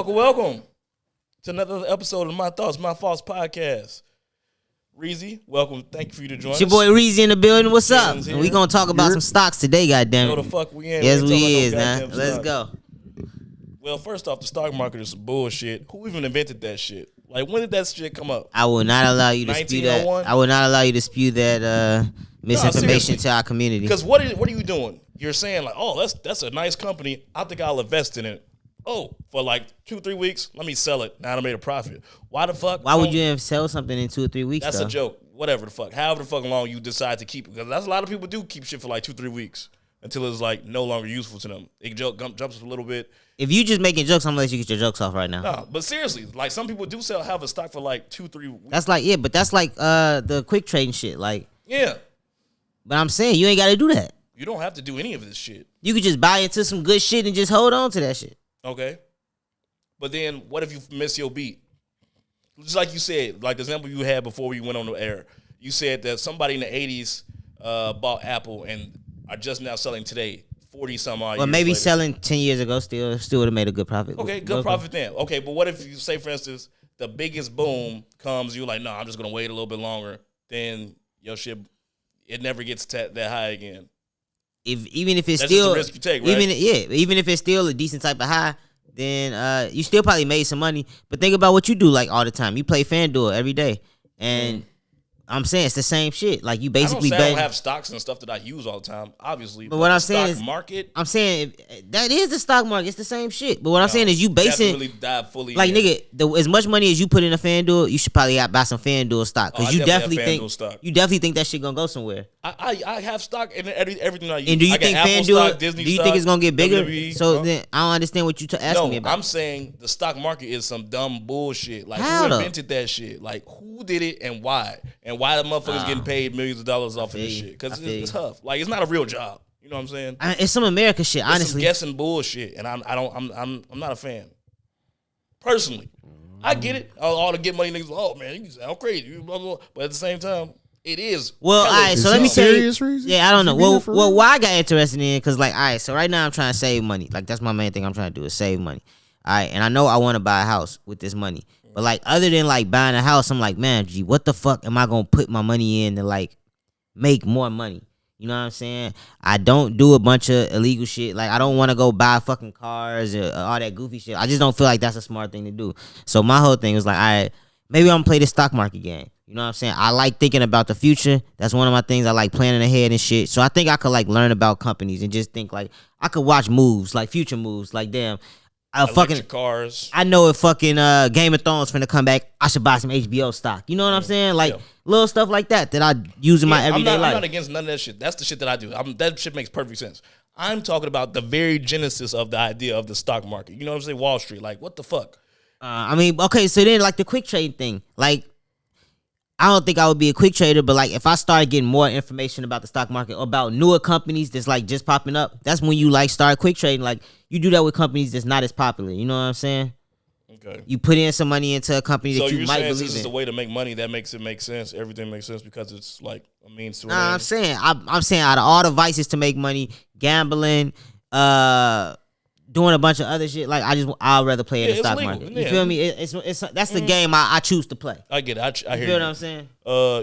Welcome to another episode of My Thoughts, My Faults podcast. Reezy, welcome. Thank you for you to join us. It's your boy Reezy in the building. What's up? Jaylen's And we gonna talk about some stocks today, goddamn Know it. the fuck we in. Yes, ain't we talking is, about no man. goddamn Let's stock. go. Well, first off, the stock market is some bullshit. Who even invented that shit? Like, when did that shit come up? I will not allow you to spew that. 1901? I will not allow you to spew that misinformation seriously. to our community. Because what are you doing? You're saying like, oh, that's a nice company. I think I'll invest in it. Oh, for like 2-3 weeks, let me sell it. Now I made a profit. Why the fuck? Why would you sell something in 2 or 3 weeks? That's though? a joke. Whatever the fuck. However the fuck long you decide to keep it. Because that's a lot of people do keep shit for like 2-3 weeks until it's like no longer useful to them. It jumps a little bit. If you just making jokes, I'm gonna let you get your jokes off right now. No, but seriously, like some people do have a stock for like 2-3 weeks. That's like but that's like the quick trading shit. Like Yeah. but I'm saying you ain't gotta do that. You don't have to do any of this shit. You could just buy into some good shit and just hold on to that shit. Okay. But then what if you miss your beat? Just like you said, like the example you had before we went on the air. You said that somebody in the 80s bought Apple and are just now selling today, 40 some odd years Well, maybe later. selling 10 years ago still would have made a good profit. Okay, good profit then. Okay, but what if you say, for instance, the biggest boom comes, you're like, no, I'm just going to wait a little bit longer. Then your shit, it never gets that high again. Even if it's That's still just a risk you take, right? even if it's still a decent type of high, then you still probably made some money. But think about what you do like all the time. You play FanDuel every day, and I'm saying it's the same shit. Like you basically I bet. don't have stocks and stuff that I use all the time, obviously. But what I'm saying stock is, market, I'm saying that is the stock market. It's the same shit. But what I'm saying is, you basing really dive fully like in. nigga, as much money as you put in a FanDuel, you should probably buy some FanDuel stock because I you definitely definitely have think FanDuel stock. you definitely think that shit gonna go somewhere. I have stock in everything I use. And do you I got think Apple FanDuel? stock, Disney Do you stock, think it's gonna get bigger? WWE, So then I don't understand what you asking me about. I'm saying the stock market is some dumb bullshit. Like How who though? invented that shit? Like who did it and why? And why the motherfuckers getting paid millions of dollars off of this feel you. shit? Because I feel it's you. tough. Like it's not a real job. You know what I'm saying? It's some America shit, It's some honestly. guessing bullshit, and I'm not a fan. Personally, I get it. All the get money niggas. Oh man, you sound crazy. You blah, blah, blah. But at the same time, it is. Well, all right, Is so let he me tell you. serious, Reezy? Yeah, I don't know. Is he being Well, for well, real? why I got interested in because, like, all right, so right now I'm trying to save money. Like, that's my main thing I'm trying to do is save money. All right, and I know I want to buy a house with this money. But, like, other than, like, buying a house, I'm like, man, gee, what the fuck am I going to put my money in to, like, make more money? You know what I'm saying? I don't do a bunch of illegal shit. Like, I don't want to go buy fucking cars or all that goofy shit. I just don't feel like that's a smart thing to do. So my whole thing was like, all right, maybe I'm going to play the stock market game. You know what I'm saying? I like thinking about the future. That's one of my things. I like planning ahead and shit. So I think I could, like, learn about companies and just think, like, I could watch moves, like, future moves. Like, damn, Electric cars. I know if fucking Game of Thrones finna come back, I should buy some HBO stock. You know what I'm saying? Like little stuff like that I use in my everyday life. I'm not against none of that shit. That's the shit that I do. That shit makes perfect sense. I'm talking about the very genesis of the idea of the stock market. You know what I'm saying? Wall Street. Like, what the fuck? I mean, okay, so then like the quick trade thing, like I don't think I would be a quick trader, but like if I started getting more information about the stock market or about newer companies that's like just popping up, that's when you like start quick trading. Like you do that with companies that's not as popular. You know what I'm saying? Okay. You put in some money into a company So that you you're might saying believe this is in. a way to make money that makes it make sense. Everything makes sense because it's like a means to an Nah, end. I'm saying out of all the vices to make money, gambling, doing a bunch of other shit, like I'd rather play in the it's stock legal. market. You Yeah. feel me? It's that's the game I choose to play. I get it. I You hear feel you. what I'm saying?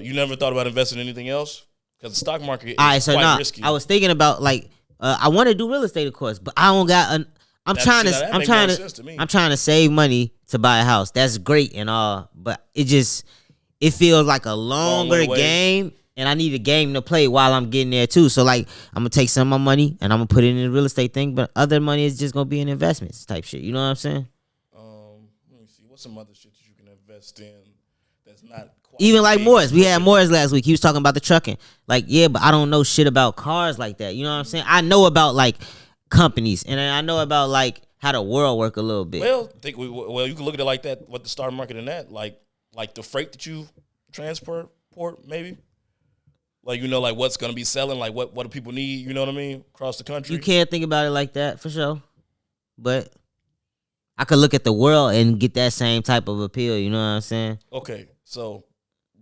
You never thought about investing in anything else? Because the stock market is All right, so quite now risky. I was thinking about like I want to do real estate, of course, but I don't got an. I'm That trying shit, to. that I'm make trying more to. sense to me. I'm trying to save money to buy a house. That's great and all, but it feels like a longer way away. game, and I need a game to play while I'm getting there too. So like, I'm gonna take some of my money and I'm gonna put it in the real estate thing, but other money is just gonna be in investments type shit. You know what I'm saying? Let me see. What's some other shit that you can invest in that's not quite Even like big? Morris, we had Morris last week. He was talking about the trucking. Like, yeah, but I don't know shit about cars like that. You know what I'm saying? I know about like companies, and then I know about like how the world work a little bit. Well, you can look at it like that. What the stock market in that, like the freight that you transport, maybe. Like like what's gonna be selling, like what do people need? You know what I mean? Across the country. You can't think about it like that for sure, but I could look at the world and get that same type of appeal. You know what I'm saying? Okay, so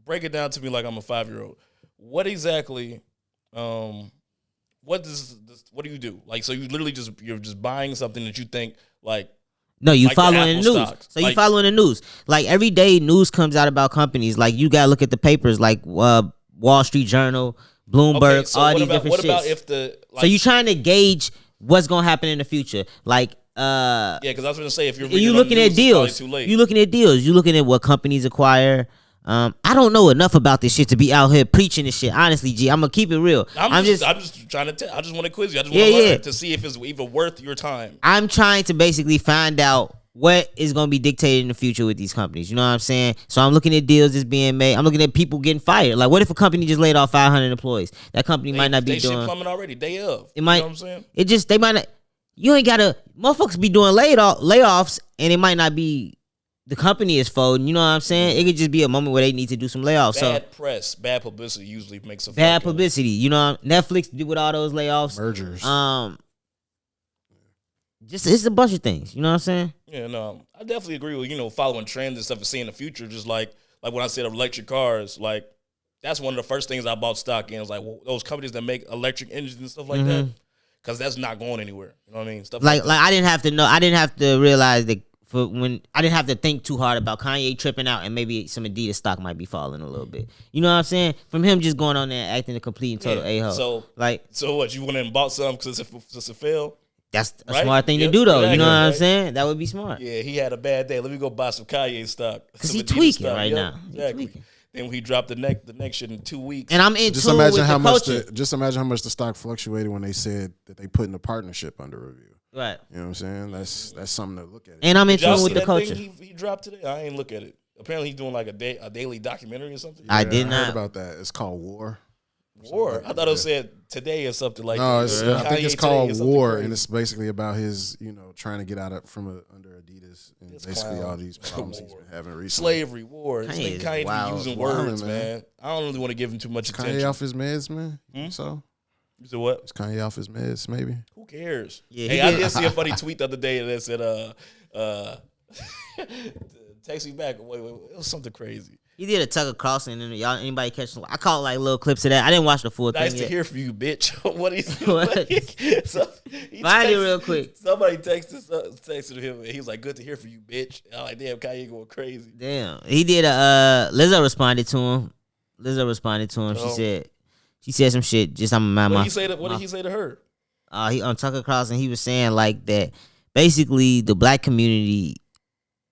break it down to me like I'm a 5-year-old. What exactly? What do you do? Like, so you literally you're just buying something that you think like No, you Like the following the Apple news. stocks. So you Like- following the news. Like every day news comes out about companies. Like you gotta look at the papers like Wall Street Journal, Bloomberg, Okay, so all what these about different what shits. about if the like, So you trying to gauge what's gonna happen in the future. Like yeah, because I was gonna say if you're you reading looking on the at news, it's probably deals. too late. You looking at deals. You looking at what companies acquire. I don't know enough about this shit to be out here preaching this shit. Honestly, G, I'm gonna keep it real. I'm just trying to I just want to quiz you. I just want to learn to see if it's even worth your time. I'm trying to basically find out what is going to be dictated in the future with these companies. You know what I'm saying? So I'm looking at deals that's being made. I'm looking at people getting fired. Like, what if a company just laid off 500 employees? That company might not be they doing. Shit plumbing already. Day of. It might. You know what I'm saying? It just they might not. You ain't gotta. Motherfuckers be doing layoffs, and it might not be. The company is folding. You know what I'm saying? It could just be a moment where they need to do some layoffs. Bad press, bad publicity usually makes a bad fucking, publicity. You know, Netflix did with all those layoffs, mergers. Just it's a bunch of things. You know what I'm saying? Yeah, no, I definitely agree with following trends and stuff and seeing the future. Just like when I said electric cars, like that's one of the first things I bought stock in. Is like those companies that make electric engines and stuff like that, because that's not going anywhere. You know what I mean? Stuff Like that. I didn't have to know. I didn't have to realize that for when I didn't have to think too hard about Kanye tripping out and maybe some Adidas stock might be falling a little bit. You know what I'm saying? From him just going on there and acting a complete and total a-hole. So what? You went in and bought some because it failed? That's a Right? smart thing to Yep, do, though. exactly, You know what I'm right? saying? That would be smart. Yeah, he had a bad day. Let me go buy some Kanye stock. Because Some he Adidas tweaking stock. right Yep, now. He Exactly. tweaking. Then when he dropped the next shit in 2 weeks. And I'm in Just tune imagine with how the much culture. just imagine how much the stock fluctuated when they said that they put in a partnership under review. Right. You know what I'm saying? That's something to look at. And I'm in Did y'all tune see with the that culture. thing he dropped today? I ain't look at it. Apparently he's doing like a daily documentary or something. I did heard not. about that. It's called War. War. I thought it said today or something like No, that. I think it's Kanye called Today or something War, crazy. and it's basically about his, trying to get out of under Adidas and This basically clown. all these problems he's War. been having recently. Slavery, war. This Kanye nigga is Kanye wild. be using Wildin', words, man. man. I don't really want to give him too much Is attention. Kanye off his meds, man? You think so? You said what? Is Kanye off his meds, maybe? Who cares? Yeah, hey, he I did- did see a funny tweet the other day that said, text me back. Wait, it was something crazy. He did a Tucker Carlson, and y'all anybody catch? I caught like little clips of that. I didn't watch the full Nice thing to yet. hear from you, bitch. What he What? So, he Find it texted- real quick. Somebody texted him, and he was like, "Good to hear from you, bitch." I'm like, "Damn, Kanye going crazy." Damn, he did a. Lizzo responded to him. Oh. She said some shit. Just I'm a What my. did he say? What did he say to her? He on Tucker Carlson. He was saying like that. Basically, the black community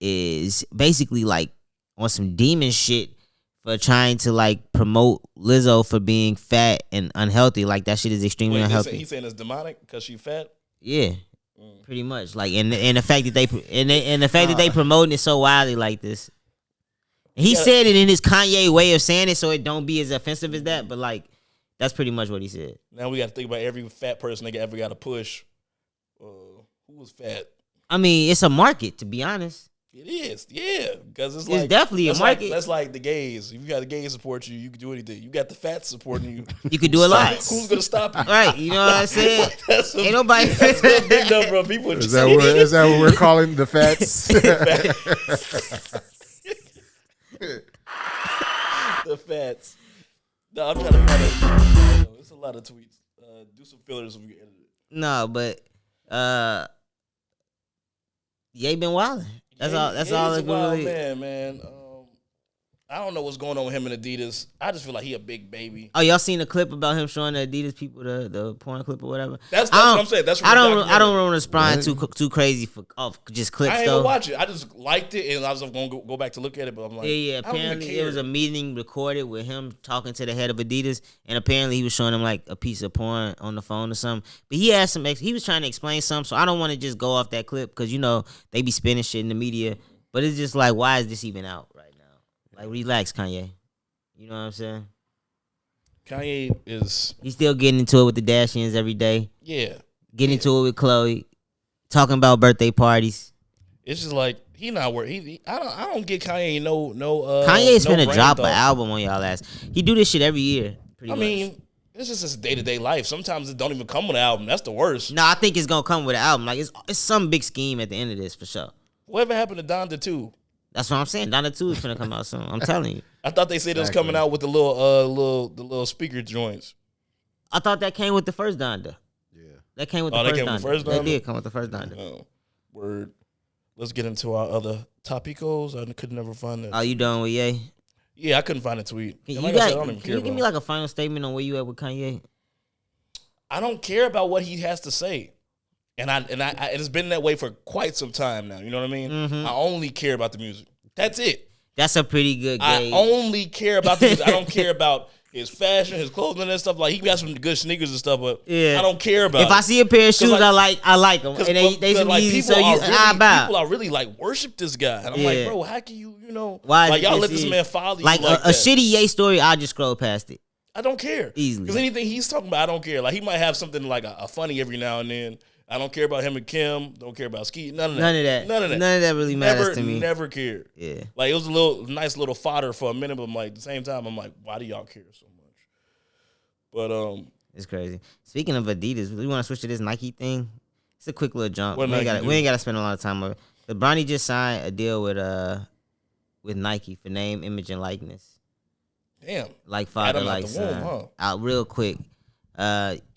is basically like on some demon shit for trying to like promote Lizzo for being fat and unhealthy. Like that shit is extremely unhealthy. He's saying it's demonic because she fat. Yeah, pretty much. Like and the fact that they promoting it so widely like this. And he said it in his Kanye way of saying it, so it don't be as offensive as that. But like, that's pretty much what he said. Now we got to think about every fat person they ever got to push. Who was fat? I mean, it's a market, to be honest. It is, yeah, because it's definitely a market. That's like the gays. If you got the gays support you, you can do anything. You got the fats supporting you. You could do a lot. Who's gonna stop you? Right, you know what I'm saying? Ain't nobody. That's a big number of people. Is that what we're calling the fats? The fats. No, I'm trying to find it. It's a lot of tweets. Do some fillers if we can edit it. No, but Ye been wilding. That's all. That's Yeah, all. he's That a wild really. man. I don't know what's going on with him and Adidas. I just feel like he a big baby. Oh, y'all seen the clip about him showing the Adidas people the porn clip or whatever? That's what I'm saying. That's I don't documentary. want to respond too crazy for just clips I ain't though. gonna watch it. I just liked it, and I was gonna go back to look at it. But I'm like, Yeah. I don't even Apparently, care. it was a meeting recorded with him talking to the head of Adidas, and apparently he was showing him like a piece of porn on the phone or something. But he had some. He was trying to explain something, so I don't want to just go off that clip because they be spinning shit in the media. But it's just like, why is this even out right now? Like, relax, Kanye. You know what I'm saying? Kanye is He's still getting into it with the Dashians every day. yeah. Getting into it with Chloe. Talking about birthday parties. It's just like he not work. I don't get Kanye no. Kanye's no finna brain drop thought. an album on y'all ass. He do this shit every year. Pretty I much. mean, it's just his day-to-day life. Sometimes it don't even come with an album. That's the worst. No, I think it's gonna come with an album. Like it's some big scheme at the end of this for sure. Whatever happened to Donda 2? That's what I'm saying. Donna 2 is finna come out soon. I'm telling you. I thought they said it was coming out with the little speaker joints. I thought that came with the first Donda. Yeah. That came with Oh, the they first came Donda. with the first They Donda? did come with the first Donda. Oh, word. let's get into our other topicos. I could never find that. Oh, you done with Ye? Yeah, I couldn't find a tweet. You And like I got, said, I don't even can care. you give me like a final statement on where you at with Kanye? I don't care about what he has to say. And it's been that way for quite some time now. You know what I mean? Mm-hmm. I only care about the music. That's it. That's a pretty good gauge. I only care about the music. I don't care about his fashion, his clothing and stuff. Like, he got some good sneakers and stuff, but Yeah. I don't care about If I see a pair of shoes, like- I like them. And they some like, Yeezys, people so I buy. people are really like worship this guy. And I'm Yeah. like, bro, how can you Why like, is y'all it let this this man follow you like like a that. shitty Ye story, I'll just scroll past it. I don't care. Easily. Because anything he's talking about, I don't care. Like, he might have something like a funny every now and then. I don't care about him and Kim. Don't care about Ski. None of that. None of that really matters to me. Never cared. Yeah. Like, it was a nice little fodder for a minute, but I'm like, at the same time, I'm like, why do y'all care so much? But It's crazy. Speaking of Adidas, we want to switch to this Nike thing. It's a quick little jump. What We ain't Nike got to spend a lot of time on it. But Bronny just signed a deal with Nike for name, image, and likeness. damn, Like Got father, him out like the womb, son. huh? Out real quick.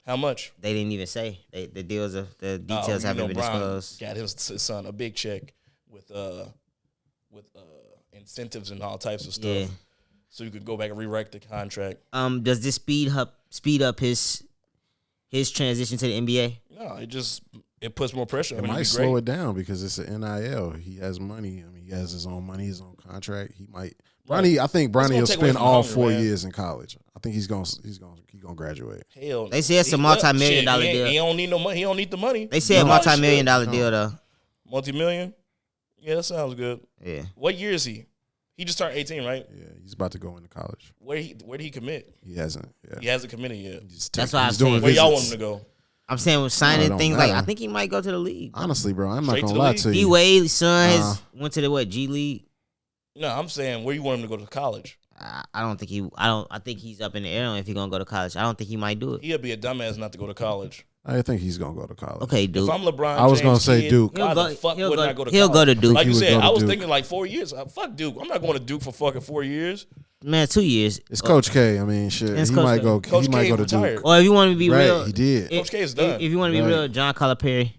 How much? They didn't even say. The details haven't been Bron disclosed. got his son a big check with incentives and all types of stuff. Yeah. So you could go back and rewrite the contract. Does this speed up his transition to the NBA? No, it puts more pressure. It might slow it down because it's an NIL. He has money. I mean, he has his own money, his own contract. He might. Bronny, I think Bronny will spend all 4 years in college. I think he's gonna graduate. Hell, They say it's a multi-million-dollar deal. He don't need no money. He don't need the money. They said multi-million-dollar deal though. Multi-million? Yeah, that sounds good. Yeah. What year is he? He just turned 18, right? Yeah, he's about to go into college. Where did he commit? He hasn't. Yeah. He hasn't committed yet. That's why I'm he's doing saying. Where y'all want visits. him to go? I'm saying with signing don't things like matter. I think he might go to the league. Honestly, bro, I'm Straight not to gonna the lie league? to D you. Wade's son went to the G League. No, I'm saying where you want him to go to college. I don't think he. I think he's up in the air on if he's gonna go to college. I don't think he might do it. He'll be a dumbass not to go to college. I think he's gonna go to college. Okay, Duke. If I'm LeBron, I was gonna James say kid, Duke. Why the fuck wouldn't I go to college? He'll go to Duke. Like He you would said, go to I was Duke. thinking like 4 years. Fuck Duke. I'm not going to Duke for fucking 4 years. Man, 2 years. It's Coach K. I mean, shit. It's He Coach might K. go. Coach He might K go to retired. Duke. Or if you want to be Right, real, he did. Coach K is done. If you want to be Right. real, John Calipari,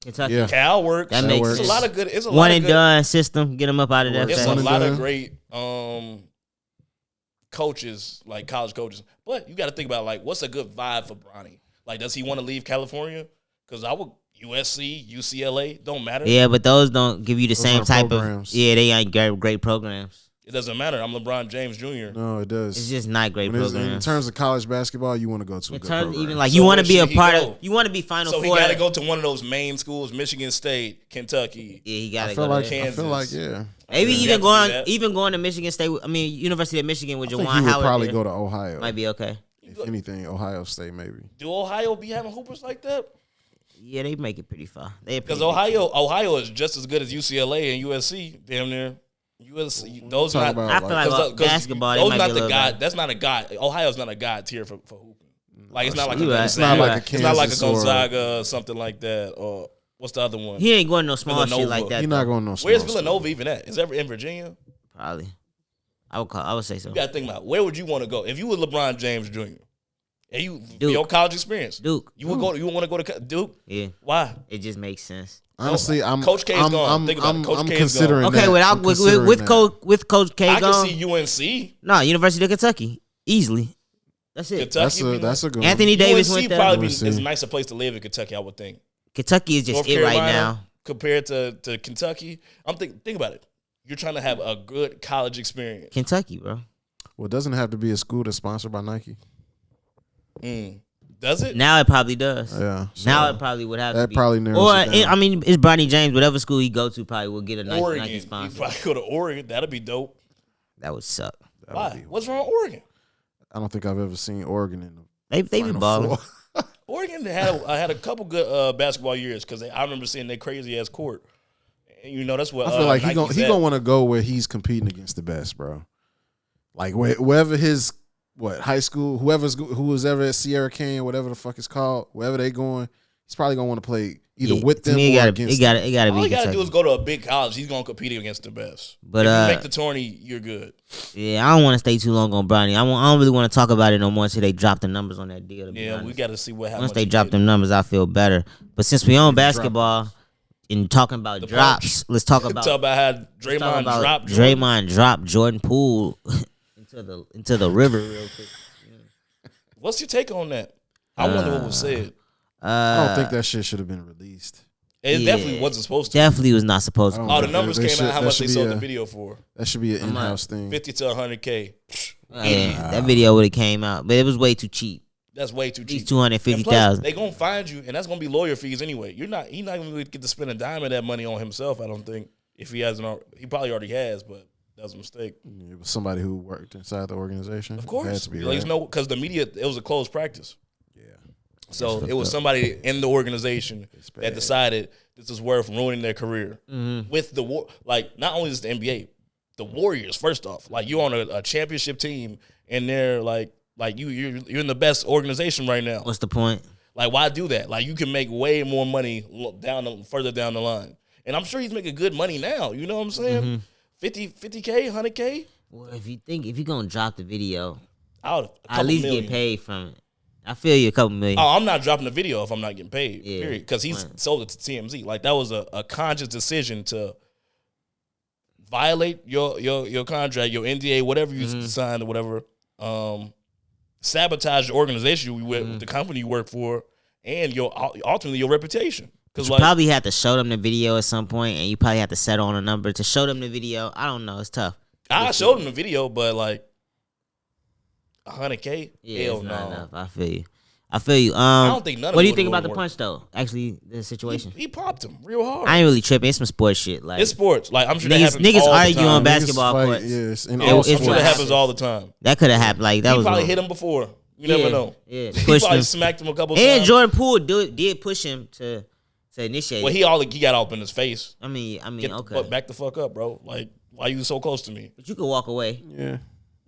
Kentucky. Yeah. Cal works. That makes It's a sense. lot of good. It's a One lot of and good. done system. Get him up out of there. Works. It's fast. a and lot done. of great coaches, like college coaches. But you got to think about like what's a good vibe for Bronny. Like, does he want to leave California? Because I would USC, UCLA don't matter. Yeah, but those don't give you the same aren't type programs. of. Yeah, they ain't great programs. It doesn't matter. I'm LeBron James Jr. No, it does. It's just not great When it's- in programs. terms of college basketball, you want to go to a In good terms, program. even like So you want where to be a should he part go? of. You want to be Final So he Four. got to go to one of those main schools: Michigan State, Kentucky. Yeah, he got I to feel go. like to there. Kansas. I feel like yeah. Maybe Yeah. even You have going to do that. even going to Michigan State. University of Michigan with I think Juwan he would Howard. probably there go to Ohio. might be okay. If anything, Ohio State maybe. Do Ohio be having hoopers like that? Yeah, they make it pretty far. They Because Ohio is just as good as UCLA and USC. Damn near. USC. Those Talk not. about, I feel like 'cause basketball. They Those might not be a the little god. better. That's not a god. Ohio's not a god tier for hooping. Like it's not like You right. It's not like a It's not like a Kansas or- Gonzaga or something like that. Or what's the other one? He ain't going no small shit Villanova. like that. He's though. not going no. Where's small Villanova even at? Is that in Virginia? Probably. I would say so. You gotta think about where would you want to go if you were LeBron James Jr. And you Duke. your college experience. Duke. You would go. You want to go to Duke? Yeah, Why? it just makes sense. Honestly, I'm Coach K is I'm, gone. I'm, Think about it. I'm, Coach I'm K is considering gone. Okay, that. without I'm with considering that. Coach K I gone. can see UNC, No, University of Kentucky easily. That's it. Kentucky. That's a good Anthony one. Davis UNC went there. probably UNC. is a nicer place to live in Kentucky. I would think. Kentucky is just North it Carolina, right now. compared to Kentucky. Think about it. You're trying to have a good college experience. Kentucky, bro. Well, it doesn't have to be a school that's sponsored by Nike. Does it? Now it probably does. Yeah. Now it probably would have to that be. probably narrows Or it down. I mean, it's Bronny James. Whatever school he go to, probably will get a Nike Oregon. You sponsor. probably go to Oregon. That'd be dope. That would suck. That would Why? be- What's wrong with Oregon? I don't think I've ever seen Oregon in the They be Final balling. Four. Oregon had a couple good basketball years because I remember seeing their crazy ass court. And, that's what I feel like he Nike's gonna at. want to go where he's competing against the best, bro. Like wherever his high school, who was ever at Sierra Canyon, whatever the fuck it's called, wherever they going, he's probably gonna want to play either Yeah, with to them me, or it against gotta them. be All you gotta Kentucky. do is go to a big college. He's gonna compete against the best. But, if you make the tourney, you're good. Yeah, I don't want to stay too long on Bronny. I don't really want to talk about it no more until they drop the numbers on that deal. To be Yeah, honest. we got to see what happens. Once they drop them numbers, I feel better. But since we on basketball, and talking about drops, let's talk about how Draymond dropped Jordan. Draymond dropped Jordan Poole into the river real quick. What's your take on that? I wonder what was said. I don't think that shit should have been released. It definitely wasn't supposed to. Definitely was not supposed to. Oh, the numbers came out how much they sold the video for. That should be an in-house thing. 50 to 100K. Yeah, that video would have came out, but it was way too cheap. That's way too cheap. 250,000. They gonna find you, and that's gonna be lawyer fees anyway. He's not gonna get to spend a dime of that money on himself. I don't think. If he hasn't, he probably already has, but that was a mistake. It was somebody who worked inside the organization. Of course, it had to be, right? because the media, it was a closed practice. Yeah. So it was somebody in the organization that decided this is worth ruining their career with the war. Like, not only is the NBA, the Warriors. First off, like, you're on a championship team, and they're like you're in the best organization right now. What's the point? Like, why do that? Like, you can make way more money further down the line. And I'm sure he's making good money now. You know what I'm saying? 50K, 100K. Well, if you're gonna drop the video, I'll at least get paid from it. I feel you, a couple million. Oh, I'm not dropping the video if I'm not getting paid. Yeah. Period. Because he's sold it to TMZ. Like, that was a conscious decision to violate your contract, your NDA, whatever you signed or whatever. Sabotage the organization the company you work for, and ultimately your reputation. Because you probably have to show them the video at some point, and you probably have to settle on a number to show them the video. I don't know. It's tough. I showed them the video, but like 100K, hell no. Not enough. I feel you. I don't think none of what it do you think would about the work. punch though? Actually, the situation. He popped him real hard. I ain't really tripping. It's some sports shit. Like, it's sports. Like, I'm sure that happens niggas all argue the time. on basketball courts. Yes, I'm sure that happens all the time. That could have happened. Like, that he was probably wrong. hit him before. You never know. Yeah, He pushed probably him. smacked him a couple And times. Jordan Poole did push him to initiate. Well, it. he got up in his face. I mean, okay. But back the fuck up, bro. Like, why you so close to me? But you could walk away. Yeah.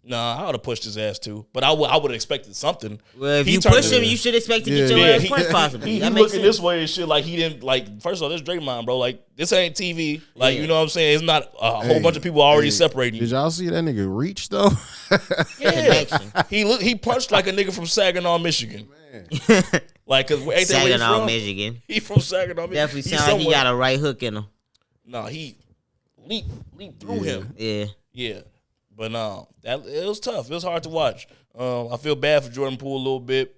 Nah, I would have pushed his ass too. But I would have expected something. Well, if He you turned push it- him, you should expect to get your ass punched possibly. He That makes looking sense. this way and shit like he didn't like. First of all, this Draymond, bro. Like, this ain't TV. Like, you know what I'm saying? It's not a whole bunch of people already separating you. Did y'all see that nigga reach though? Yeah, Connection. he punched like a nigga from Saginaw, Michigan. Like, cause ain't that where he Saginaw, from? Michigan. He from Saginaw, Michigan. Definitely He's sound like he somewhere. got a right hook in him. No, he leaped through him. Yeah. Yeah, but no, it was tough. It was hard to watch. I feel bad for Jordan Poole a little bit,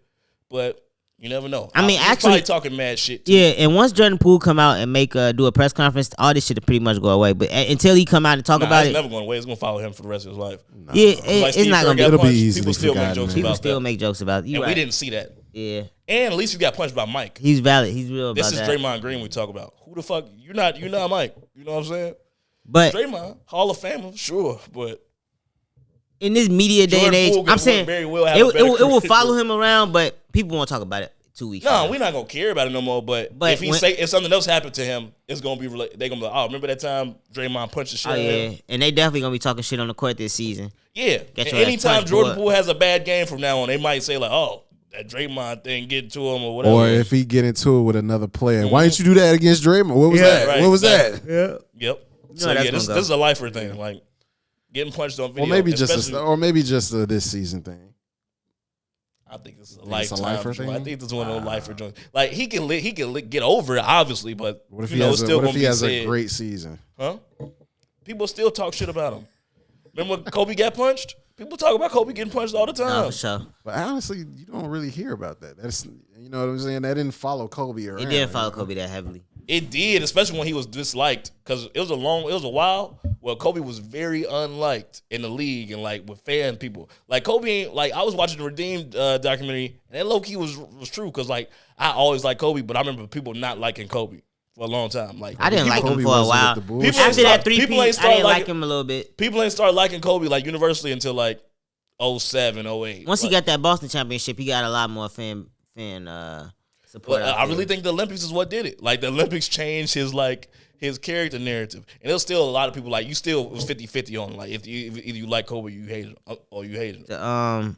but you never know. I mean, he's actually, probably talking mad shit too. Yeah, and once Jordan Poole come out and do a press conference, all this shit will pretty much go away. But until he come out and talk about it's it, never going away. It's going to follow him for the rest of his life. yeah, Like it's Steve not Kerr gonna be. got It'll be punched, easily people still make forgotten, jokes man. People about still that. make jokes about it. You And right. we didn't see that. Yeah, And at least you got punched by Mike. he's valid. He's real This about is that. Draymond Green we talk about. Who the fuck? You're not Mike. You know what I'm saying? But Draymond, Hall of Famer, sure, but in this media day and Jordan age, Poole I'm could saying very well have it a better will career. follow him around, but people won't talk about it 2 weeks. no, from now. we're not gonna care about it no more. But But if something else happened to him, it's gonna be they're gonna be like, oh, remember that time Draymond punched the shit Oh out of yeah, him? and they definitely gonna be talking shit on the court this season. Yeah. Get And your ass anytime punched, Jordan boy. Poole has a bad game from now on, they might say like, oh, that Draymond thing getting to him or whatever. Or if he get into it with another player, why didn't you do that against Draymond? What was that? right, What was exactly. that? Yep. know So that's yeah, this gonna go. is a lifer thing. Like getting punched on video. Or maybe especially- just a this season thing. I think it's a it's a lifetime. lifer joint. I thing? think it's one of those lifer joints. Like he can get over it, obviously, but What if you he know, has it's still what if gonna he be has a said. great season? Huh? People still talk shit about him. Remember when Kobe got punched? People talk about Kobe getting punched all the time. No, for sure. But honestly, you don't really hear about that. That's you know what I'm saying. That didn't follow Kobe around. It didn't follow Kobe that heavily. It did, especially when he was disliked, because it was a while where Kobe was very unliked in the league and like with fan people. Like Kobe, ain't like I was watching the Redeemed documentary, and that low key was true because like I always liked Kobe, but I remember people not liking Kobe for a long time. Like I didn't like him Kobe for a wasn't while. with the bullshit. People After that 3 people ain't piece, I started didn't like liking- him a little bit. people ain't started liking Kobe like universally until like 07, 08. Once he Like, got that Boston championship, he got a lot more fan support. But I really think the Olympics is what did it. Like the Olympics changed his character narrative, and there's still a lot of people like you. Still, it was 50-50 on like if you like Kobe, you hate him, or you hate him.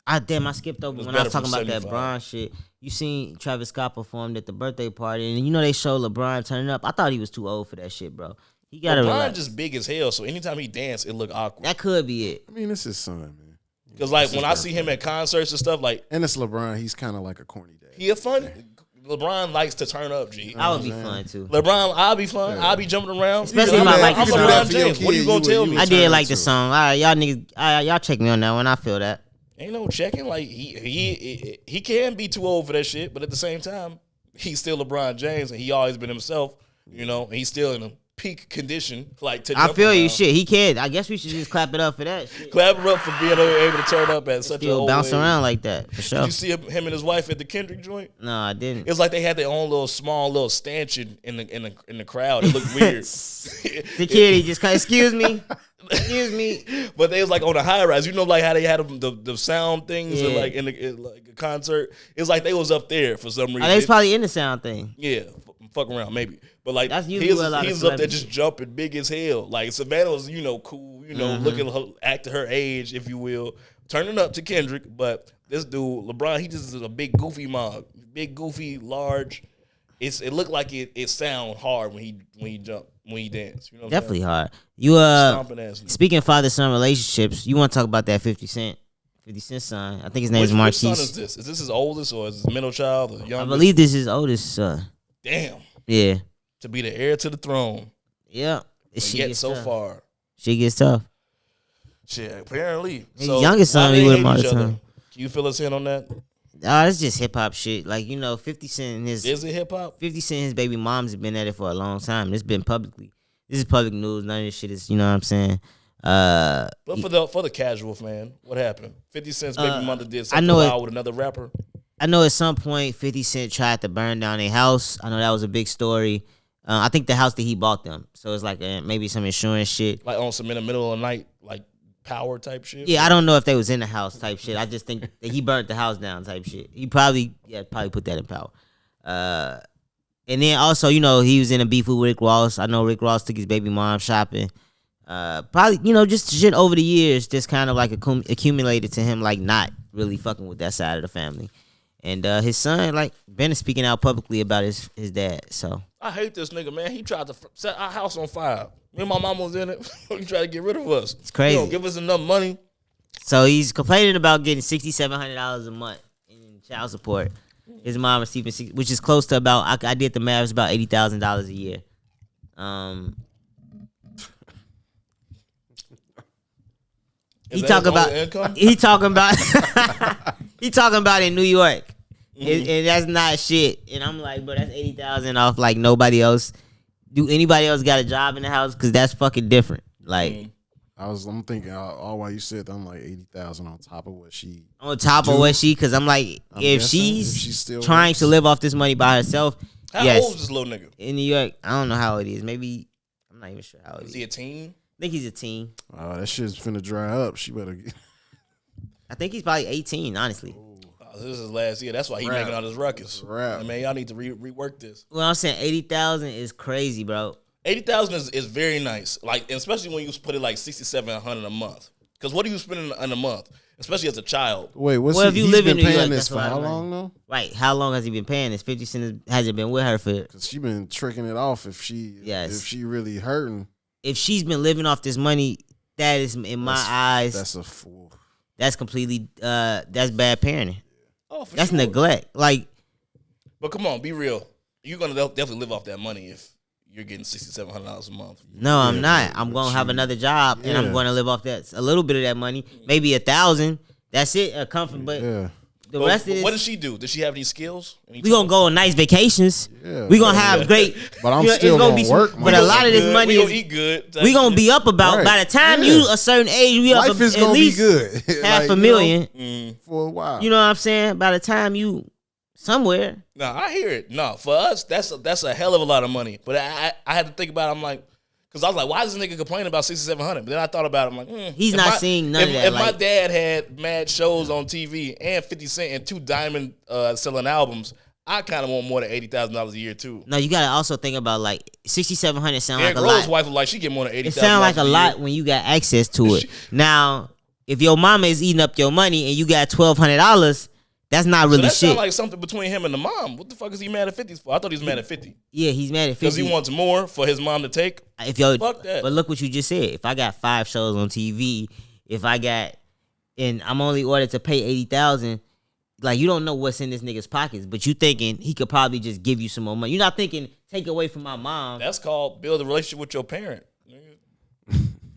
I skipped over was when I was better talking from about that 75. Bron shit. You seen Travis Scott performed at the birthday party, and you know they showed LeBron turning up. I thought he was too old for that shit, bro. He got to LeBron relax. just big as hell, so anytime he danced, it looked awkward. That could be it. I mean, it's his son, man. Because like when I see him at concerts and stuff, like And it's LeBron. He's kind of like a corny dad. he a fun. LeBron likes to turn up, G. I would be fun too. LeBron, I'll be fun. I'll be jumping around. Especially I'm, if I like I'm the song. LeBron James. What are you gonna tell me? I did like the song. All right, y'all niggas, y'all check me on that one. I feel that. Ain't no checking. Like he can be too old for that shit, but at the same time, he's still LeBron James, and he always been himself. You know, and he's still in a peak condition. Like to I jump feel around. you, shit. He can. I guess we should just clap it up for that. Shit. Clap him up for being able to turn up at such a Still old bounce age. around like that for sure. Did you see him and his wife at the Kendrick joint? No, I didn't. It's like they had their own little small little stanchion in the crowd. It looked weird. Security just kind of, excuse me. But they was like on a high rise. You know, like how they had the sound things Yeah. like in like a concert. It's like they was up there for some reason. Oh, they was probably in the sound thing. Yeah, fuck around maybe. But like That's he usually was, where a lot he of was up there celebrities- just jumping big as hell. Like Savannah was, cool, looking acting her age, if you will, turning up to Kendrick. But this dude, LeBron, he just is a big goofy mug, big goofy, large. It looked like it sound hard when he jump, when he dance. You know what I'm Definitely saying? hard. You Stomping ass. speaking of father-son relationships, you want to talk about that 50 Cent son? I think his name is Which Marquise. son is this? Is this his oldest or is his middle child or youngest? I believe this is his oldest son. Damn. Yeah. To be the heir to the throne. Yeah. And Shit yet gets so tough. far. Shit gets tough. Shit, apparently. His youngest son, why he they with hate him all each the other? time. Can you fill us in on that? It's just hip hop shit. Like, 50 Cent and his Is it hip hop? 50 Cent and his baby moms have been at it for a long time. This been publicly. This is public news. None of this shit is, you know what I'm saying? But for the casual fan, what happened? 50 Cent's baby mother did something know wild with another rapper. I know at some point 50 Cent tried to burn down a house. I know that was a big story. I think the house that he bought them. So it's like maybe some insurance shit. Like on some in the middle of the night, like power type shit. Yeah, I don't know if they was in the house type shit. I just think that he burnt the house down type shit. He probably put that in power. And then also, he was in a beef with Rick Ross. I know Rick Ross took his baby mom shopping. Probably, just shit over the years just kind of like accumulated to him, like not really fucking with that side of the family. And his son, like, been speaking out publicly about his dad. So I hate this nigga, man. He tried to set our house on fire. Me and my mama was in it. He tried to get rid of us. It's crazy. He don't give us enough money. So he's complaining about getting $6,700 a month in child support. His mom receiving, which is close to about, I did the math, it's about $80,000 a year. Is He that talking his about, only income? he talking about, he talking about in New York, and that's not shit. And I'm like, bro, that's 80,000 off like nobody else. Do anybody else got a job in the house? Because that's fucking different. Like. I'm thinking all while you said that, I'm like 80,000 on top of what she. On top of what she, because I'm like, if she's still trying works. to live off this money by herself, How yes. old is this little nigga? In New York, I don't know how it is. Maybe, I'm not even sure how it Is is. he a teen? I think he's a teen. Oh, that shit's finna dry up. She better get. I think he's probably 18, honestly. This is his last year. That's why he Rap. making all this ruckus. Rap. Man, y'all need to rework this. Well, I'm saying 80,000 is crazy, bro. 80,000 is very nice. Like, especially when you put it like 6,700 a month. Because what are you spending in a month? Especially as a child. Wait, what's Well, he? if you He's live been in New paying York, this that's a for lot of how money. long though? Right. How long has he been paying this? 50 Cent hasn't been with her for. Cause she been tricking it off. If she really hurting, If she's been living off this money, that is, in my eyes, that's a fool. that's completely, that's bad parenting. Oh, for That's sure. neglect. Like, But come on, be real. You're going to definitely live off that money if you're getting $6,700 a month. no, I'm not. I'm gonna have another job, and I'm gonna live off that a little bit of that money, maybe 1,000. That's it, a comfort. But the But rest of what this, does she do? Does she have any skills? Any we gonna go on nice vacations. Yeah. We gonna have great. But I'm you know, still it's gonna gonna be work, But a lot of this money we gonna is eat good. we gonna be up about. Right. By the time Yeah. you a certain age, we up Life is at gonna least be good. half Like, a million. For a while. You know what I'm saying? By the time you somewhere, No, I hear it. No, for us, that's a hell of a lot of money. But I had to think about it. I'm like, because I was like, why is this nigga complaining about 6,700? But then I thought about it. I'm like, He's if not seeing none of that, If my like- dad had mad shows on TV and 50 Cent and 2 Diamond selling albums, I kind of want more than $80,000 a year too. no, you gotta also think about like 6,700 sound Derrick like a Rose's lot. wife was like, she get more than $80,000. It sound like a lot when you got access to it. Now, if your mama is eating up your money and you got $1,200, that's not So really that shit. sound like something between him and the mom. What the fuck is he mad at 50 for? I thought he was mad at 50 Yeah, he's mad at 50. because he wants more for his mom to take. If yo, Fuck that. But look what you just said. If I got 5 shows on TV, if I got, and I'm only ordered to pay 80,000, like you don't know what's in this nigga's pockets, but you thinking he could probably just give you some more money. You're not thinking take away from my mom. That's called build a relationship with your parent.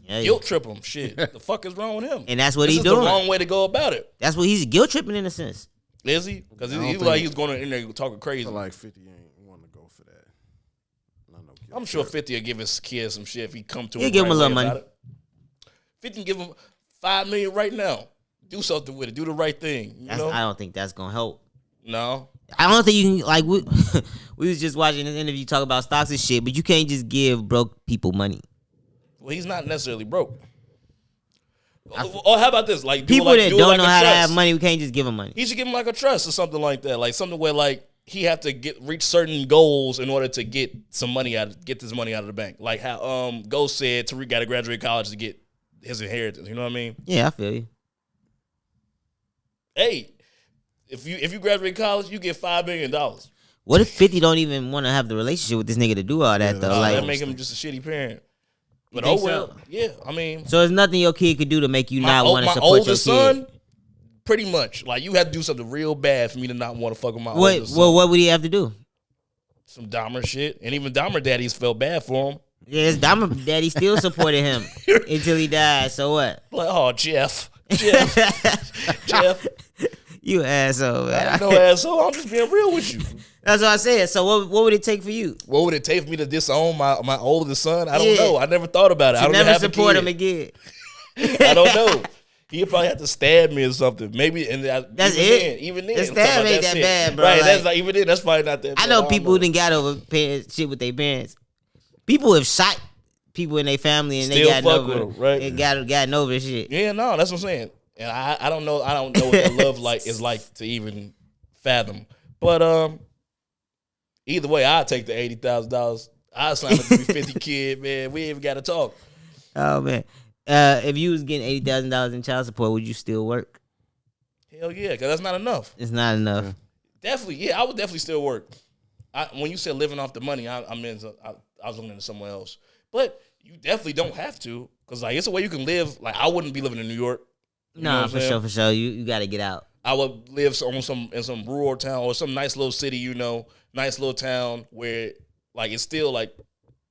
Yeah, Guilt trip him. Shit. The fuck is wrong with him? and that's what This he's is doing. the wrong way to go about it. That's what he's guilt tripping in a sense. Is he? Because he don't look think- like he's going in there talking I crazy. feel like 50 ain't want to go for that. I'm sure 50 will give his kid some shit if he come to He'll him. give him a right little way money. about it. 50 can give him $5 million right now. Do something with it. Do the right thing. You know? I don't think that's gonna help. No. I don't think you can like we we was just watching this interview talk about stocks and shit, but you can't just give broke people money. Well, he's not necessarily broke. Or how about this? Like People like, that do it don't like know a how to trust. have money, we can't just give them money. He should give him like a trust or something like that. Like something where like he have to reach certain goals in order to get some money get this money out of the bank. Like how Ghost said Tariq got to graduate college to get his inheritance. You know what I mean? Yeah, I feel you. Hey, if you graduate college, you get $5 million. What if 50 don't even want to have the relationship with this nigga to do all that though? That Like, make him just a shitty parent. But think oh well, so? yeah. I mean, so there's nothing your kid could do to make you not want to my support your oldest kid. son, pretty much. Like you have to do something real bad for me to not want to fuck with my oldest son. What would he have to do? Some Dahmer shit, and even Dahmer daddies felt bad for him. Yeah, his daddy still supported him until he died. So what? Like, oh Jeff, You asshole, man. no asshole. I'm just being real with you. That's what I said. So what would it take for you What would it take for me to disown my oldest son? I don't Yeah. know. I never thought about it. I to don't never have support a him kid. again? I don't know. He'd probably have to stab me or something. Maybe, and That's even it? Then, even then, The I'm talking stab about ain't that's that it. bad, bro. Right? Like, That's like even then. That's probably not that. I bad. know don't people who didn't got over shit with their parents. People have shot people in their family and Still they got fuck over with 'em, right? and gotten over shit. Yeah, no, that's what I'm saying. And I don't know. I don't know what that love is like to even fathom. But either way, I'd take the $80,000. I'd sign up to be 50 kid, man. We ain't even got to talk. Oh man, if you was getting $80,000 in child support, would you still work? Hell yeah, because that's not enough. It's not enough. Definitely, yeah, I would definitely still work. When you said living off the money, I was looking into somewhere else. But you definitely don't have to, because like it's a way you can live. Like I wouldn't be living in New York. You know what Nah, I'm for saying? sure. You got to get out. I would live in some rural town or some nice little city, nice little town where like it's still like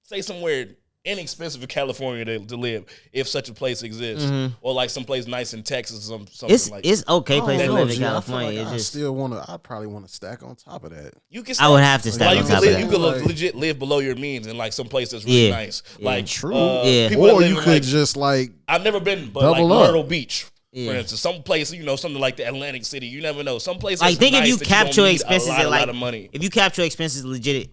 say somewhere inexpensive in California to live if such a place exists, or like someplace nice in Texas or something like. It's okay place I to don't live know, in G. I feel California. like It's I just still want to. I probably want to stack on top of that. You can. I would have to stack Like on you top could of live, that. you could Like- legit live below your means in like some place that's really Yeah. nice. Yeah, Like true. Yeah. people that Or live you in, could like, just like I've never been, but like double up. Myrtle Beach, Yeah. for instance, some place something like the Atlantic City. You never know. Some place Like that's think nice if you that cap don't your need expenses a at like lot of money. if you cap your expenses legit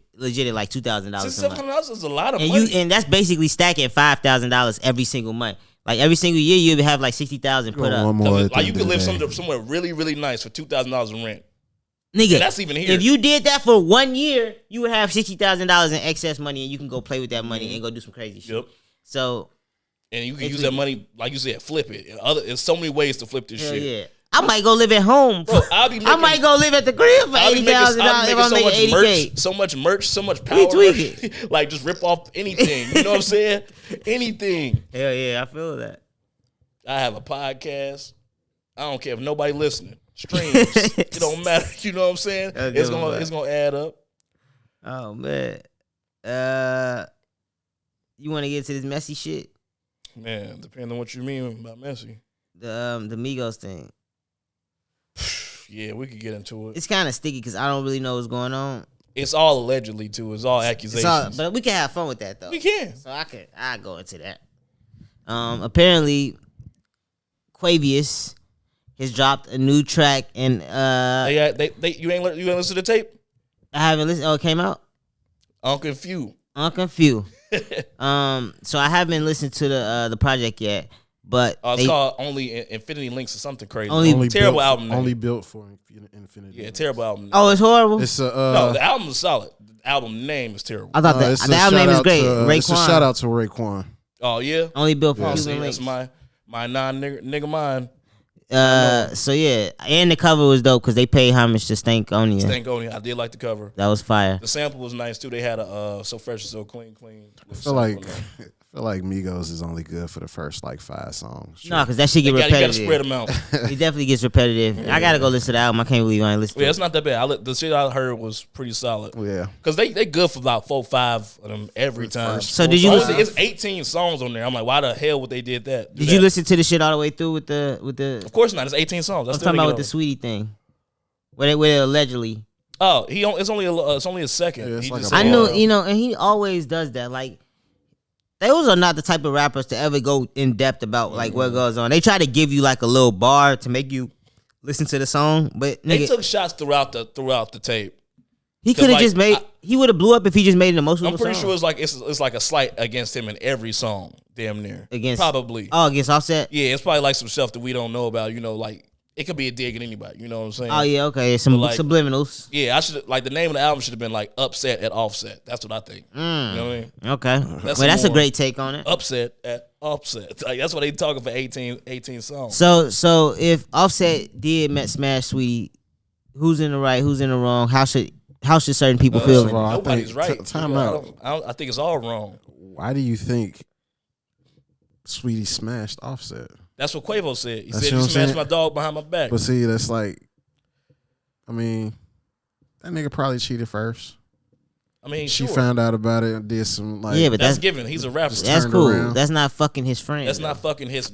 at like $2,000 a month. $700 is a lot of And money. and that's basically stacking $5,000 every single month. Like every single year, you have like 60,000 put one up. more. at the Like you end could of the live day. somewhere really, really nice for $2,000 in rent. Nigga, And that's even here. if you did that for 1 year, you would have $60,000 in excess money, and you can go play with that money and go do some crazy shit. Yep. So And you can It's use a- that money, like you said, flip it. There's so many ways to flip this hell shit. yeah, I might go live at home. Bro, I'll be I making- might go live at the crib for I'll be $80,000 if I'm making making $80K. so much merch, so much We power. tweaking. Like just rip off anything. You know what I'm saying? Anything. Hell yeah, I feel that. I have a podcast. I don't care if nobody listening. Streams. It don't matter. You know what I'm saying? I'll It's give 'em gonna add up. Oh man, you want to get to this messy shit? Man, depending on what you mean by messy. The Migos thing. Yeah, we could get into it. It's kind of sticky because I don't really know what's going on. It's all allegedly too. It's all accusations. But we can have fun with that though. We can. So I go into that. Apparently, Quavius has dropped a new track, and You ain't listen to the tape? I haven't listened. Oh, it came out. Uncle Few. Few. So I haven't listened to the project yet, but It's they- called Only Infinity Links or something crazy. Only terrible built, album name. Only built for Infinity. Yeah, terrible album name. oh, it's horrible. It's a No, the album is solid. The album name is terrible. I thought it's the a album name is shout-out great. to, it's a Raekwon. shout out to Raekwon. Oh yeah. Only built for Oh, Cuban see, links. that's my nigga mind. So yeah, and the cover was dope because they paid homage to Stankonia. Stankonia. I did like the cover. That was fire. The sample was nice too. They had a So Fresh and So Clean. I feel like I feel like Migos is only good for the first like 5 songs. No, because that shit get You gotta repetitive. spread them out. It definitely gets repetitive. I gotta go listen to the album. I can't believe I ain't listened to Yeah, it. it's not that bad. The shit I heard was pretty solid. Yeah. Because they good for about 4-5 of them every time. So did you listen? It's 18 songs on there. I'm like, why the hell would they did that? Did you listen to the shit all the way through with the? Of course not. It's 18 songs. I'm talking about with the Saweetie thing, where they allegedly. Oh, it's only a second. Yeah, it's He like just a I said, know, and he always does that. Like, those are not the type of rappers to ever go in depth about like what goes on. They try to give you like a little bar to make you listen to the song, but they nigga, took shots throughout the tape. he could have like, just made. He would have blew up if he just made an emotional. I'm pretty song. sure it's like a slight against him in every song, damn near. Against probably. against Offset. Yeah, it's probably like some stuff that we don't know about. You know, like it could be a dig at anybody. You know what I'm saying? Oh yeah, okay, some But, like, subliminals. Yeah, I should like the name of the album should have been like Upset at Offset. That's what I think. You know what I mean? Okay, That's that's a more- great take on it. Upset at Offset. Like that's what they talking for 18 songs. So if Offset did smash Saweetie, who's in the right, who's in the wrong? How should certain people feel? First of all, I Nobody's think- right. time out. I think it's all wrong. Why do you think Saweetie smashed Offset? That's what Quavo said. He That's said what you I'm smashed saying. my dog behind my back. But see, that's like, I mean, that nigga probably cheated first. I mean, She sure. found out about it and did some like. Yeah, but That's that's given. He's a rapper. that's turned cool. around. That's not fucking his friend. That's not fucking his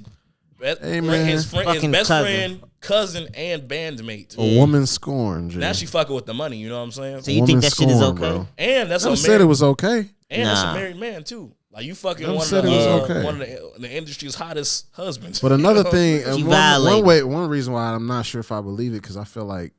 best Hey, friend, man. his Fucking best cousin. friend, cousin, and bandmate. a woman scorned. G. Now she fucking with the money. You know what I'm saying? So you Woman think that shit is scorned, okay? bro. And that's Never a said married, it was okay. and that's a Nah. married man too. Like you fucking Never one of said the, it was okay. one of the industry's hottest husbands. But another thing, She and violated. one reason why I'm not sure if I believe it, because I feel like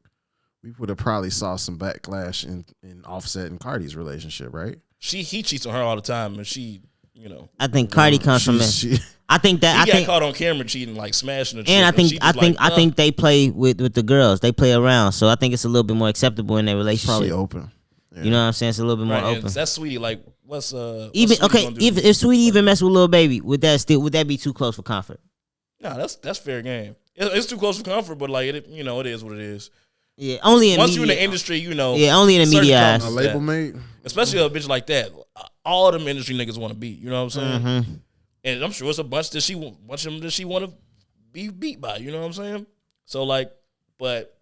we would have probably saw some backlash in Offset and Cardi's relationship, right? he cheats on her all the time, and she, you know, I think Cardi comes from it. She, I think that he I got think caught on camera cheating, like smashing the chick. and I think she I just think like, I think they play with the girls. They play around, so I think it's a little bit more acceptable in their probably relationship. open. Yeah. You know what I'm saying? It's a little bit more right, and open. that's Sweetie. Like, what's Even Sweetie okay, gonna do? if Saweetie even mess with Lil Baby, would that be too close for comfort? Nah, that's fair game. It's too close for comfort, but like it, you know, it is what it is. Yeah, only in Once media. you're in the industry, you know. Yeah, only in the certain media companies eyes. A that- label mate. especially a bitch like that. All them industry niggas want to beat. You know what I'm saying? Mm-hmm. And I'm sure it's a bunch of them that she want to be beat by. You know what I'm saying? So like, but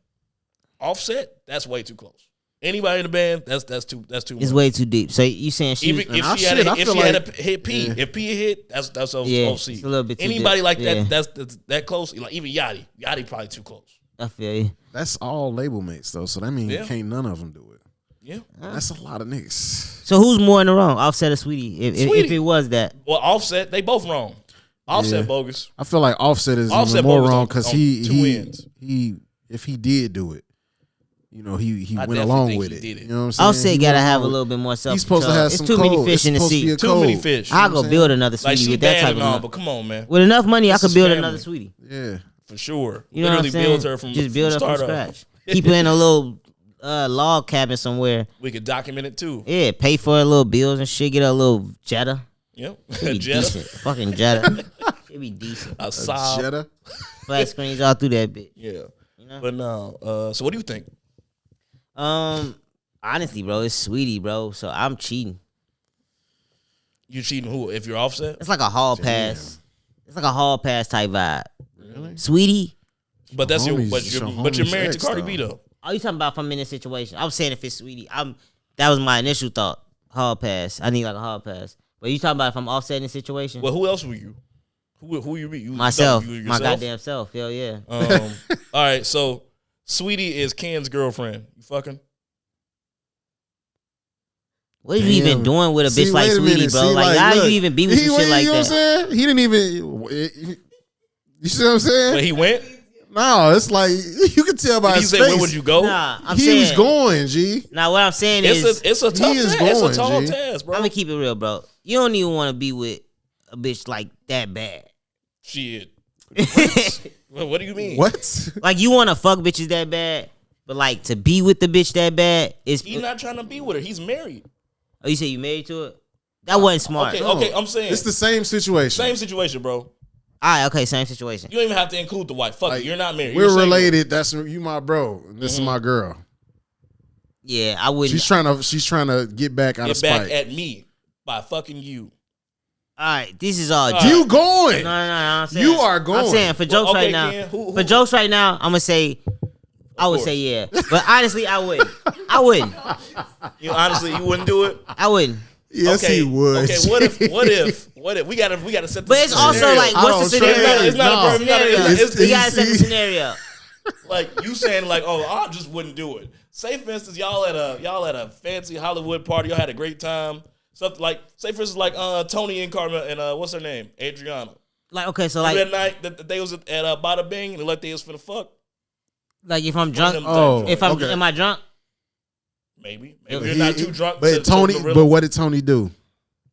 Offset, that's way too close. Anybody in the band, that's too It's much. way too deep. So you saying she? Even if I she had shit, I if feel she had like- a hit P, yeah. if P hit, that's OC. Yeah, it's a little bit too Anybody deep. like Yeah. that's that close. Like even Yachty probably too close. I feel you. That's all label mates though, so that means Yeah. can't none of them do it. Yeah. That's a lot of niggas. So who's more in the wrong, Offset or Saweetie? If Sweetie. it was that, Well, Offset, they both wrong. Offset Yeah. bogus. I feel like Offset is Offset even more bogus wrong on- because on he two ends. if he did do it, you know, he I went definitely along think with he it. did it. You know what I'm saying? Offset He gotta went have a along little bit more self. He's supposed to have It's some too code. many fish It's in the supposed to be sea. a Too many code. fish. I'll go I'm build another Like Saweetie she with that bad type and of all, money. but come on, man. With enough money, I This could is build family. another Saweetie. Yeah. For sure. You know what I'm Literally saying? build her from Just build her from start up. scratch. Keep her in a little log cabin somewhere. We could document it too. Yeah, pay for her little bills and shit. Get her a little Jetta. Yep. It'd be Jetta. decent. Fucking Jetta. It'd be decent. A Saab. Jetta. Flat screens all through that bitch. Yeah. know? But no. So what do you think? Honestly, bro, it's Saweetie, bro. So I'm cheating. You cheating who? If you're Offset? It's like a hall pass. It's like a hall pass type vibe. Saweetie. But that's your homies- but your you're homies married to ex, Cardi though. B though. Are you talking about if I'm in this situation? I was saying if it's Saweetie. That was my initial thought. Hall pass. I need like a hall pass. But you talking about if I'm offsetting the situation? Well, who else were you? Who you be? You Myself. no, you My yourself? goddamn self. Hell yeah. All right, so Sweetie is Ken's girlfriend. You fucking? What are you even Damn. doing with a bitch See, like wait a Sweetie, minute. bro? See, Like, how look, you even be with some shit like you know that? what I'm saying? He didn't even. You see what I'm saying? But he went. No, it's like you can tell by He his said, face. "Where would you go?" Nah, I'm he saying. was going, G. Now, what I'm saying is, It's a tough he is task. It's going, a tall G. task, bro. I'm gonna keep it real, bro. You don't even want to be with a bitch like that bad. Shit. What do you mean? What? Like, you want to fuck bitches that bad, but like to be with the bitch that bad is. He's not trying to be with her. He's married. Oh, you say you married to it? That wasn't smart. Okay, I'm saying It's the same situation. same situation, bro. All right, okay, same situation. You don't even have to include the wife. Fuck Like, it. You're not married. We're You're single. related. That's you, my bro. And this is my girl. Yeah, I wouldn't. She's trying to get back out of Get back spite. at me by fucking you. All right, this is all. You going? No. I'm saying, You are going. I'm saying for jokes right now. Ken, who? For jokes right now, I'm gonna say. I would say yeah, but honestly, I wouldn't. You honestly, you wouldn't do it. I wouldn't. Yes, okay, he would. Okay, what if? We gotta set. But it's also like, what's the scenario? It's not a scenario. You gotta set the scenario. Like you saying, like, oh, I just wouldn't do it. Say for instance, y'all at a fancy Hollywood party, y'all had a great time. Something like, say for instance, like Tony and Carmen and what's her name, Adriana. Like, okay, so like that night that they was at Bada Bing and like they was finna fuck. Like if I'm drunk, am I drunk? Maybe you're not too drunk. But but what did Tony do?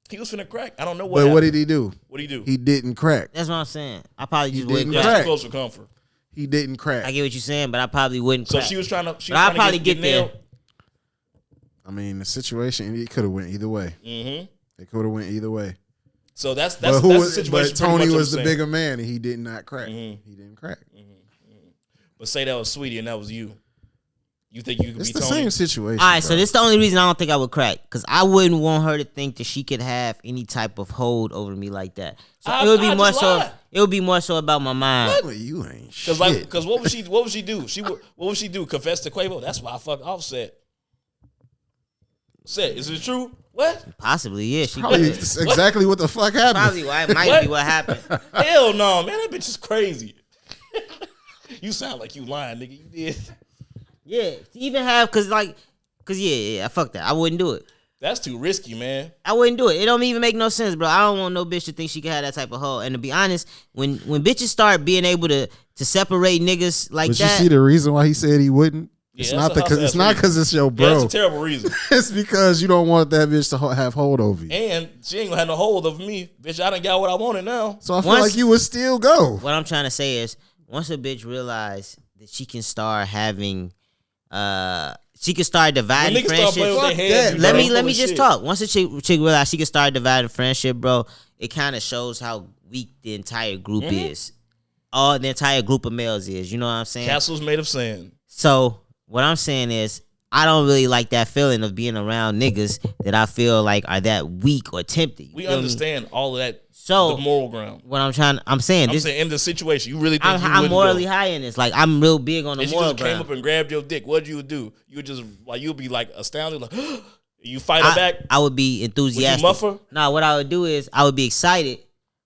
He was finna crack. I don't know what. But what did he do? What did he do? He didn't crack. That's what I'm saying. I probably just wouldn't didn't crack. crack. Close for comfort. He didn't crack. I get what you're saying, but I probably wouldn't crack. So she was trying to. But I'll probably get there. nailed. I mean, the situation, it could have went either way. Mm-hmm. It could have went either way. So that's the situation. But Tony was the saying. bigger man, and he did not crack. Mm-hmm. He didn't crack. But say that was Saweetie and that was you. You think you could it's be the Tony? same situation. All right, so this is the only reason I don't think I would crack, because I wouldn't want her to think that she could have any type of hold over me like that. So it would be more so. It would be more so about my mind. Well, you ain't shit. Because what would she do? What would she do? Confess to Quavo? That's why I fucked Offset. Said, is it true? What? Possibly, yeah. She Probably did. exactly what the fuck happened. Probably why it might be what happened. Hell no, man. That bitch is crazy. You sound like you lying, nigga. You did. Yeah, to even have, cause yeah, fuck that. I wouldn't do it. That's too risky, man. I wouldn't do it. It don't even make no sense, bro. I don't want no bitch to think she can have that type of hoe. And to be honest, when bitches start being able to separate niggas like but that, you see the reason why he said he wouldn't? Yeah, It's not because it's your bro. Yeah, that's a terrible reason. It's because you don't want that bitch to have hold over you. And she ain't gonna have no hold of me. Bitch, I done got what I wanted now. So I feel like you would still go. What I'm trying to say is, once a bitch realize that she can start having, she can start dividing friendships. Let me just talk. Once a chick realize she can start dividing friendship, bro, it kind of shows how weak the entire group is. All the entire group of males is. You know what I'm saying? Castles made of sand. So what I'm saying is, I don't really like that feeling of being around niggas that I feel like are that weak or tempted. We understand all of that. So the moral ground. What I'm saying in the situation, you really think I'm morally high in this. Like, I'm real big on the moral ground. If you just came up and grabbed your dick, what'd you do? You would just like, you'd be like astounded, like you fight her back. I would be enthusiastic. Would you muff her? Nah, what I would do is I would be excited,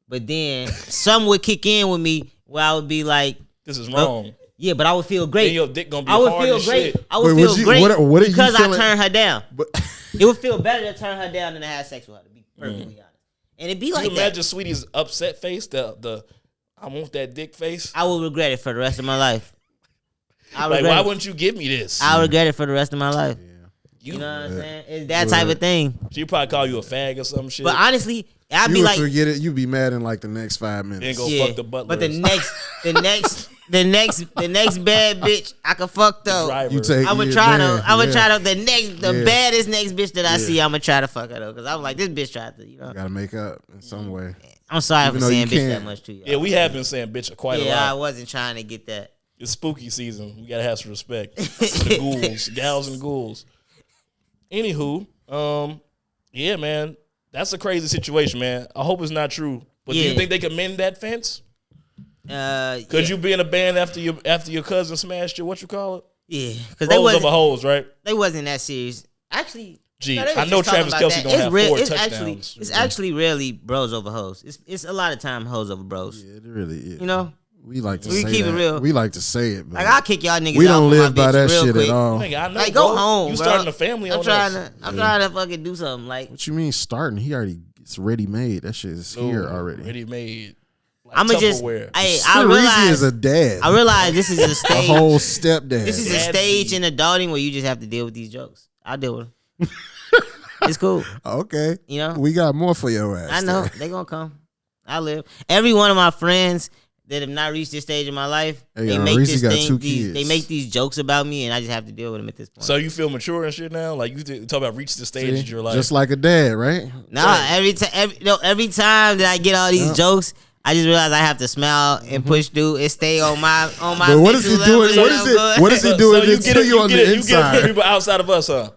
but then some would kick in with me where I would be like, "This is wrong." Yeah, but I would feel great. Then your dick gonna be I would hard feel as great. shit. I would feel great what are because you feeling? I turned her down. It would feel better to turn her down than to have sex with her. To be perfectly honest, and it'd be like that. Can you imagine Sweetie's upset face? The I want that dick face. I will regret it for the rest of my life. Like, why wouldn't you give me this? I'll regret it for the rest of my life. Yeah. You know what I'm saying? It's that type of thing. She'd probably call you a fag or some shit. But honestly, I'd be You would like, forget it. You'd be mad in like the next 5 minutes. Then go fuck the butler. But the next bad bitch I can fuck though. You take. I'ma try the baddest next bitch that I see. I'ma try to fuck her though, because I'm like, this bitch tried to, you know. Gotta make up in some way. I'm sorry Even for though saying you bitch that can't. much too, y'all. Yeah, we have been saying bitch quite a lot. Yeah, I wasn't trying to get that. It's spooky season. We gotta have some respect for the ghouls, gals and ghouls. Anywho, yeah, man, that's a crazy situation, man. I hope it's not true. But do you think they can mend that fence? Could you be in a band after your cousin smashed your what you call it? Yeah, because they wasn't over hoes, right? They wasn't that serious. Actually, gee, no, I know Travis Kelce gonna have 4 touchdowns. It's actually rarely bros over hoes. It's a lot of time hoes over bros. Yeah, it really is. You know. We like to keep that. It real. We like to say it, but like I'll kick y'all niggas. We don't out live by that real shit quick. at all. Nigga, I know, like go bro. home. You bro. starting a family on us. I'm trying to fucking do something. Like, what you mean starting? It's ready made. That shit is here already. Ready made. Like I'ma just. I realize Reezy is a dad. I realize this is a stage. A whole stepdad. This is a stage in adulting where you just have to deal with these jokes. I'll deal with them. It's cool. Okay. You know, we got more for your ass. I know they gonna come. I live. Every one of my friends that have not reached this stage in my life, they make Reezy this got thing. 2 kids. They make these jokes about me, and I just have to deal with them at this point. So you feel mature and shit now? Like you talk about reach the stage in your life, just like a dad, right? Nah, every time that I get all these jokes, I just realize I have to smile and push through and stay on my. But what is he doing? What is he doing to you on the inside? You get people outside of us, huh?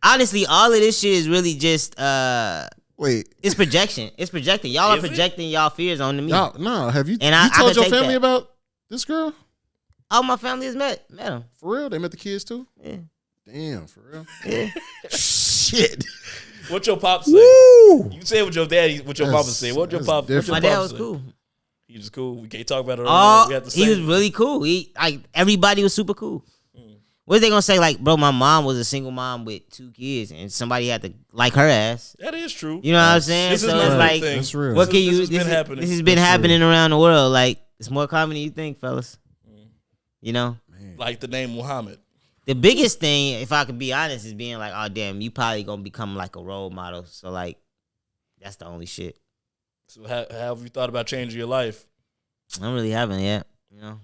Honestly, all of this shit is really just. What Wait. It's projection. It's projecting. Y'all are Is it? projecting y'all fears onto me. No. Have you? And you I told could your take family that. about this girl? All my family has met him. For real? They met the kids too? Yeah. Damn, for real? Yeah. Shit. What your pop say? Woo! You said what your daddy, what your That's- mama said. What your that's pop? What your different. My pop dad was say? cool. He was cool. We can't talk about it. Oh, We have to he say was it. really cool. Everybody was super cool. What are they gonna say? Like, bro, my mom was a single mom with 2 kids, and somebody had to like her ass. That is true. You know what I'm saying? This is So not it's a like, thing. That's real. what can This you? has been happening. This has been That's happening around the world. Like, it's more common than you think, fellas. You know, Like the name Muhammad. the biggest thing, if I could be honest, is being like, oh damn, you probably gonna become like a role model. So like, that's the only shit. So how have you thought about changing your life? I really haven't yet. You know,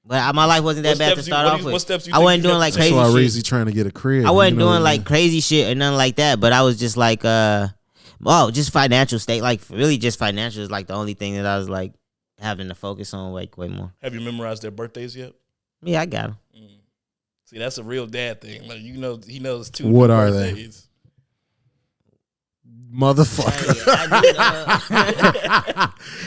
but my life wasn't that What bad to steps you- start what off do you- with. what steps you I think wasn't you doing have like to That's crazy why shit. Reezy trying to get a crib. I wasn't You know doing what like I crazy shit or nothing like that, but I was just like, just financial state. Like, really just financial is like the only thing that I was like having to focus on like way more. Have you memorized their birthdays yet? Yeah, I got them. See, that's a real dad thing. Like, you know, he knows 2 What new are they? birthdays. Motherfucker.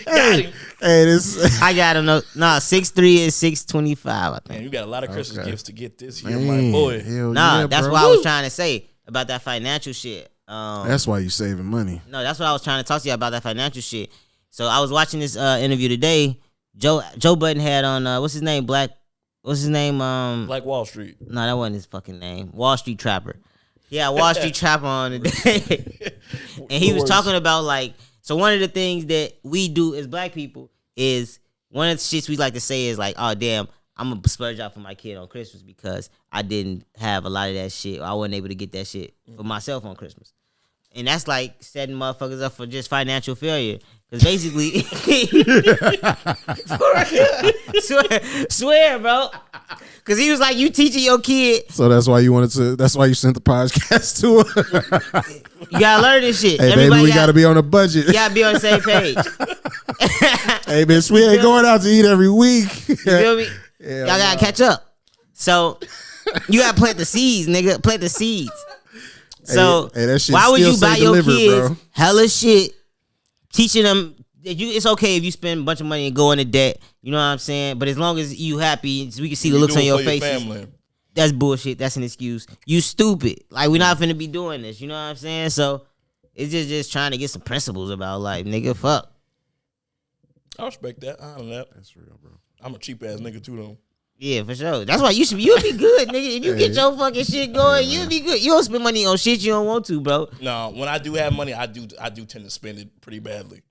Got him. Hey, this. I got them. No, 6'3" and 6'25", I Man, think. you got a lot of Christmas Okay. gifts to get this year, Man, my boy. hell Nah, yeah, that's bro. what I was trying to say about that financial shit. That's why you saving money. No, that's what I was trying to talk to you about, that financial shit. So I was watching this interview today. Joe Budden had on what's his name? What's his name? Black Wall Street. No, that wasn't his fucking name. Wall Street Trapper. Yeah, Wall Street Trapper on today. And he was talking about like, so one of the things that we do as black people is, one of the shits we like to say is like, oh damn, I'm gonna splurge out for my kid on Christmas because I didn't have a lot of that shit, or I wasn't able to get that shit for myself on Christmas. And that's like setting motherfuckers up for just financial failure. Cause basically, swear, bro. Cause he was like, you teaching your kid, So that's why you wanted to. That's why you sent the podcast to her. you gotta learn this shit. Hey, baby, we gotta be on a budget. You gotta be on the same page. Hey, bitch, we ain't going out to eat every week. You feel me? Yeah, Y'all gotta catch up. So you gotta plant the seeds, nigga. Plant the seeds. So hey, that shit why would still you buy say your delivered, kids bro. hella shit, teaching them that it's okay if you spend a bunch of money and go into debt. You know what I'm saying? But as long as you happy, so we can see the You looks do on it your for faces. family. That's bullshit. That's an excuse. You stupid. Like, we're not finna be doing this. You know what I'm saying? So it's just trying to get some principles about life, nigga. Fuck. I respect that. I don't know that. That's real, bro. I'm a cheap ass nigga too, though. Yeah, for sure. That's why you'll be good, nigga. If you get your fucking shit going, you'll be good. You don't spend money on shit you don't want to, bro. No, when I do have money, I do tend to spend it pretty badly.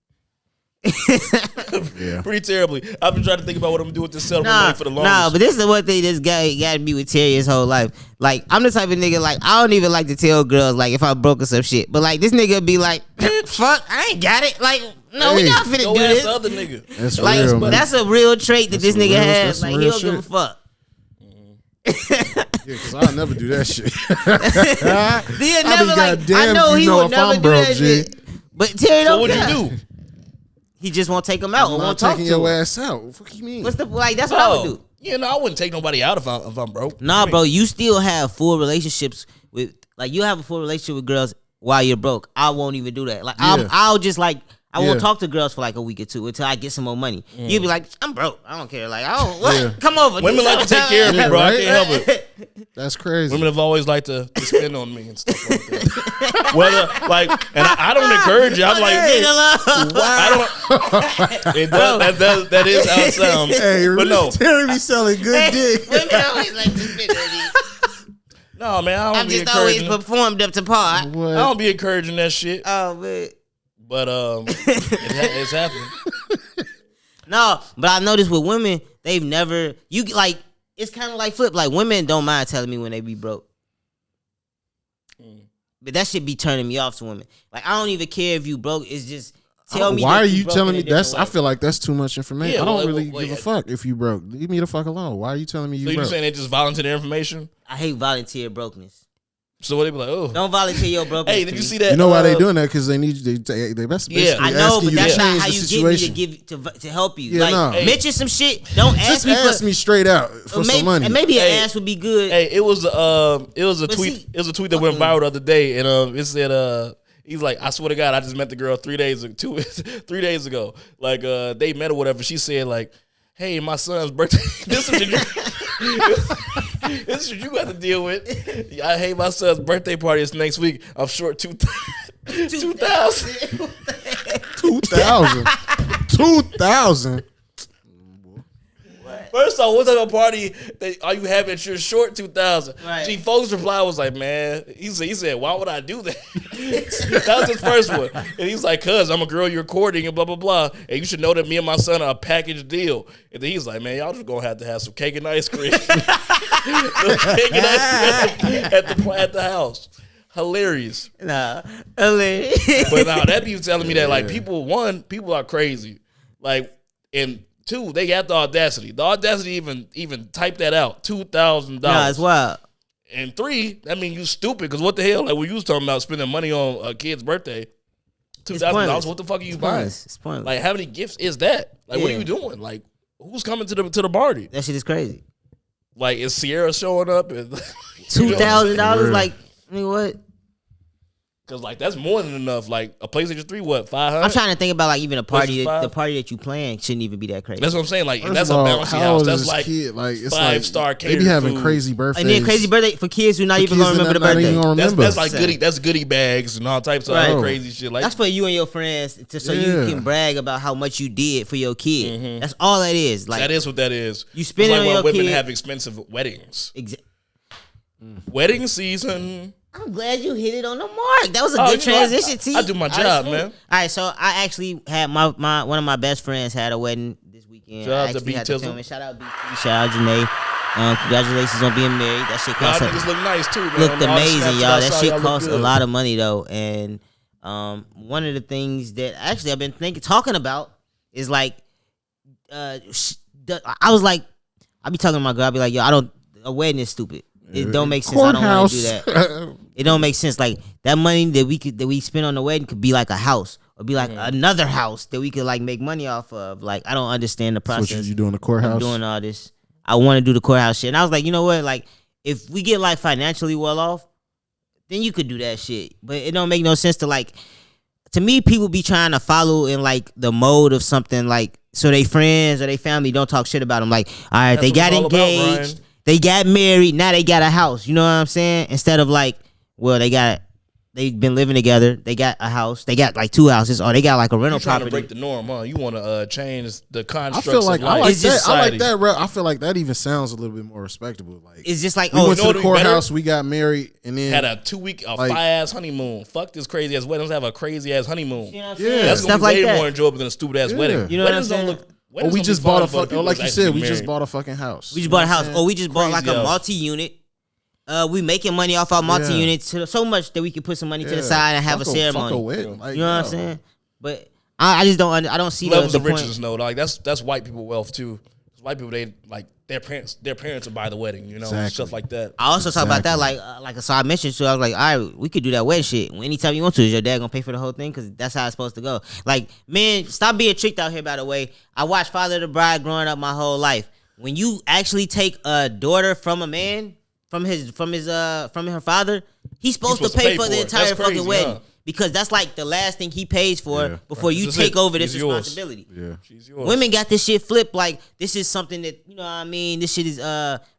Yeah. Pretty terribly. I've been trying to think about what I'm gonna do with this settlement money for the longest. Nah, but this is the one thing this guy got to be with Terry his whole life. Like, I'm the type of nigga, like, I don't even like to tell girls, like, if I broke or some shit. But, like, this nigga be like, fuck, I ain't got it. Like, no, we Hey, not finna Go do ask this. the other nigga. That's Like, real, man. that's a real trait that That's this nigga real- has. that's Like, he real don't give a shit. fuck. Yeah, because I'll never do that shit. He'll I never, mean, like, goddamn I know if he you know would if never I'm do broke, that G. shit. But Terry So don't what'd care. you do? He just won't take him out I'm or not won't talk taking to your him. ass out. What the fuck you mean? What's the, like, that's what I would do. Yeah, no, I wouldn't take nobody out if I'm broke. Nah, bro, you still have full relationships with, like, you have a full relationship with girls while you're broke. I won't even do that. Like, Yeah. I'll just, like, I won't Yeah. talk to girls for like a week or two until I get some more money. You'll be like, I'm broke. I don't care. Like, I don't, what? Yeah. Come over. Women do like to something. take care of me, Yeah, bro. right? I can't help it. That's crazy. Women have always liked to spend on me and stuff like that. Whether, like, and I don't encourage you. I'm like, Leave hey, it alone. I don't. It does, that is how it sounds. Hey, but no, Terry be selling good dick. Women always like to spend on me. no, man, I don't I've be just always encouraging. performed up to par. I What? don't be encouraging that shit. Oh, man. But it's happened. No, but I noticed with women, they've never, you like, it's kind of like flip. Like, women don't mind telling me when they be broke. But that shit be turning me off to women. Like, I don't even care if you broke. It's just tell me. Why that are you broke telling in me a that's? different I way. feel like that's too much information. Yeah, I don't well, really well, give a yeah. fuck if you broke. Leave me the fuck alone. Why are you telling me you So you broke? saying they just volunteer their information? I hate volunteer brokenness. So what they be like? Oh, Don't volunteer your brokenness. hey, to did you me. see that? You know why they doing that? Because they need you. They best Yeah. I basically know, asking but you that's to not change how the you situation. get me to give to help you. Yeah, like, no. mention some shit. Don't ask Just me ask for. me straight out for maybe, some money. Maybe Hey. an ass would be good. Hey, it was a But tweet. see- It was a tweet that went viral the other day, and it said He's like, I swear to God, I just met the girl 3 days ago. 3 days ago. Like, they met or whatever. She said, like, hey, my son's birthday. This is what you got to deal with. I hate my son's birthday party is next week. I'm short 2,000. 2,000. First off, what type of party are you having at your short 2,000? Right. See, folks' reply was like, man, he said, why would I do that? That was his first one. And he's like, cuz I'm a girl you're courting and blah, blah, blah. And you should know that me and my son are a package deal. And then he's like, man, y'all just going to have some cake and ice cream. Cake and ice cream at the house. Hilarious. Nah, hilarious. But now that be telling me that, like, people are crazy. Like, and two, they got the audacity. The audacity even type that out. $2,000. Nah, it's wild. And three, I mean, you stupid. Because what the hell? Like, when you was talking about spending money on a kid's birthday, $2,000. What the fuck are you buying? It's pointless. Like, how many gifts is that? Like, what are you doing? Like, who's coming to the party? That shit is crazy. Like, is Sierra showing up? $2,000? Like, I mean, what? Because, like, that's more than enough. Like, a PlayStation 3, what, 500? I'm trying to think about, like, even a party. PlayStation 5? The party that you plan shouldn't even be that crazy. That's what I'm saying. Like, First that's of a all, bouncy how house. old That's is this like kid? Like, it's 5-star like, catered they be having food. crazy birthdays. And then crazy birthday for kids who not For even kids gonna remember the not even birthday. gonna remember. That's like goodie bags and all types of Right. other crazy shit. Like, That's for you and your friends, so you Yeah. can brag about how much you did for your kid. That's all that is. Like, that is what that is. You spend It's it like on when your women kid. have expensive weddings. Mm. Wedding season. I'm glad you hit it on the mark. That was a Oh, good you know, transition, T. I do my job, man. All right, so I actually had my one of my best friends had a wedding this weekend. Shout out I to actually B had to Tizzle. film it. Shout out BT. Shout out Janae. Congratulations on being married. That shit Y'all cost niggas look nice too, man. looked All the amazing, snaps y'all. I That saw, shit y'all look cost a good. lot of money though, and one of the things that actually I've been talking about is like, I was like, I be talking to my girl. I be like, yo, a wedding is stupid. It don't make sense. I don't want to do that. It don't make sense. Like that money that we spend on the wedding could be like a house or be like another house that we could like make money off of. Like I don't understand the process. What you doing the courthouse? I'm doing all this. I want to do the courthouse shit. And I was like, you know what? Like if we get like financially well off, then you could do that shit. But it don't make no sense to like. To me, people be trying to follow in like the mode of something like so they friends or they family don't talk shit about them. Like all right, That's they what got it's all about, engaged. Ryan. They got married. Now they got a house. You know what I'm saying? Instead of like, well, they've been living together. They got a house. They got like 2 houses, or they got like a rental You trying property. to break the norm, huh? You want to change the I constructs feel like of life. It's just I like society. that. Bro. I feel like that even sounds a little bit more respectable. Like It's just like, we oh, went you know to the what would be better? courthouse, we got married, and then Had a 2-week, Like- fire-ass honeymoon. Fuck this crazy-ass wedding. Let's have a crazy-ass honeymoon. you know what I'm Yeah. saying? That's Stuff gonna be like way that. more enjoyable than a stupid-ass Yeah. wedding. You know what I'm Weddings don't saying? look... or weddings we don't just be bought fun a for the fuck, or people like that's you said, actually we just married. bought a fucking house. We just bought a house, saying? or we just bought like Crazy a house. multi-unit. We making money off our multi-units so much that we can put some money to the side and have a ceremony. Fuck a wedding. Like, You know what I'm no. saying? But I just don't. I don't see Levels the of point. riches, no. Like that's white people wealth too. White people, they like their parents will buy the wedding, you know, Exactly. stuff like that. I also talk about that, so I mentioned, so I was like, all right, we could do that wedding shit. Anytime you want to, is your dad gonna pay for the whole thing? Because that's how it's supposed to go. Like, man, stop being tricked out here, by the way. I watched Father of the Bride growing up my whole life. When you actually take a daughter from a man, from her father, he's supposed to pay for the entire That's crazy, fucking wedding. huh? Because that's like the last thing he pays for Yeah. before you This is take it. over this It's yours. responsibility. Yeah. She's yours. Women got this shit flipped like this is something that, you know what I mean, this shit is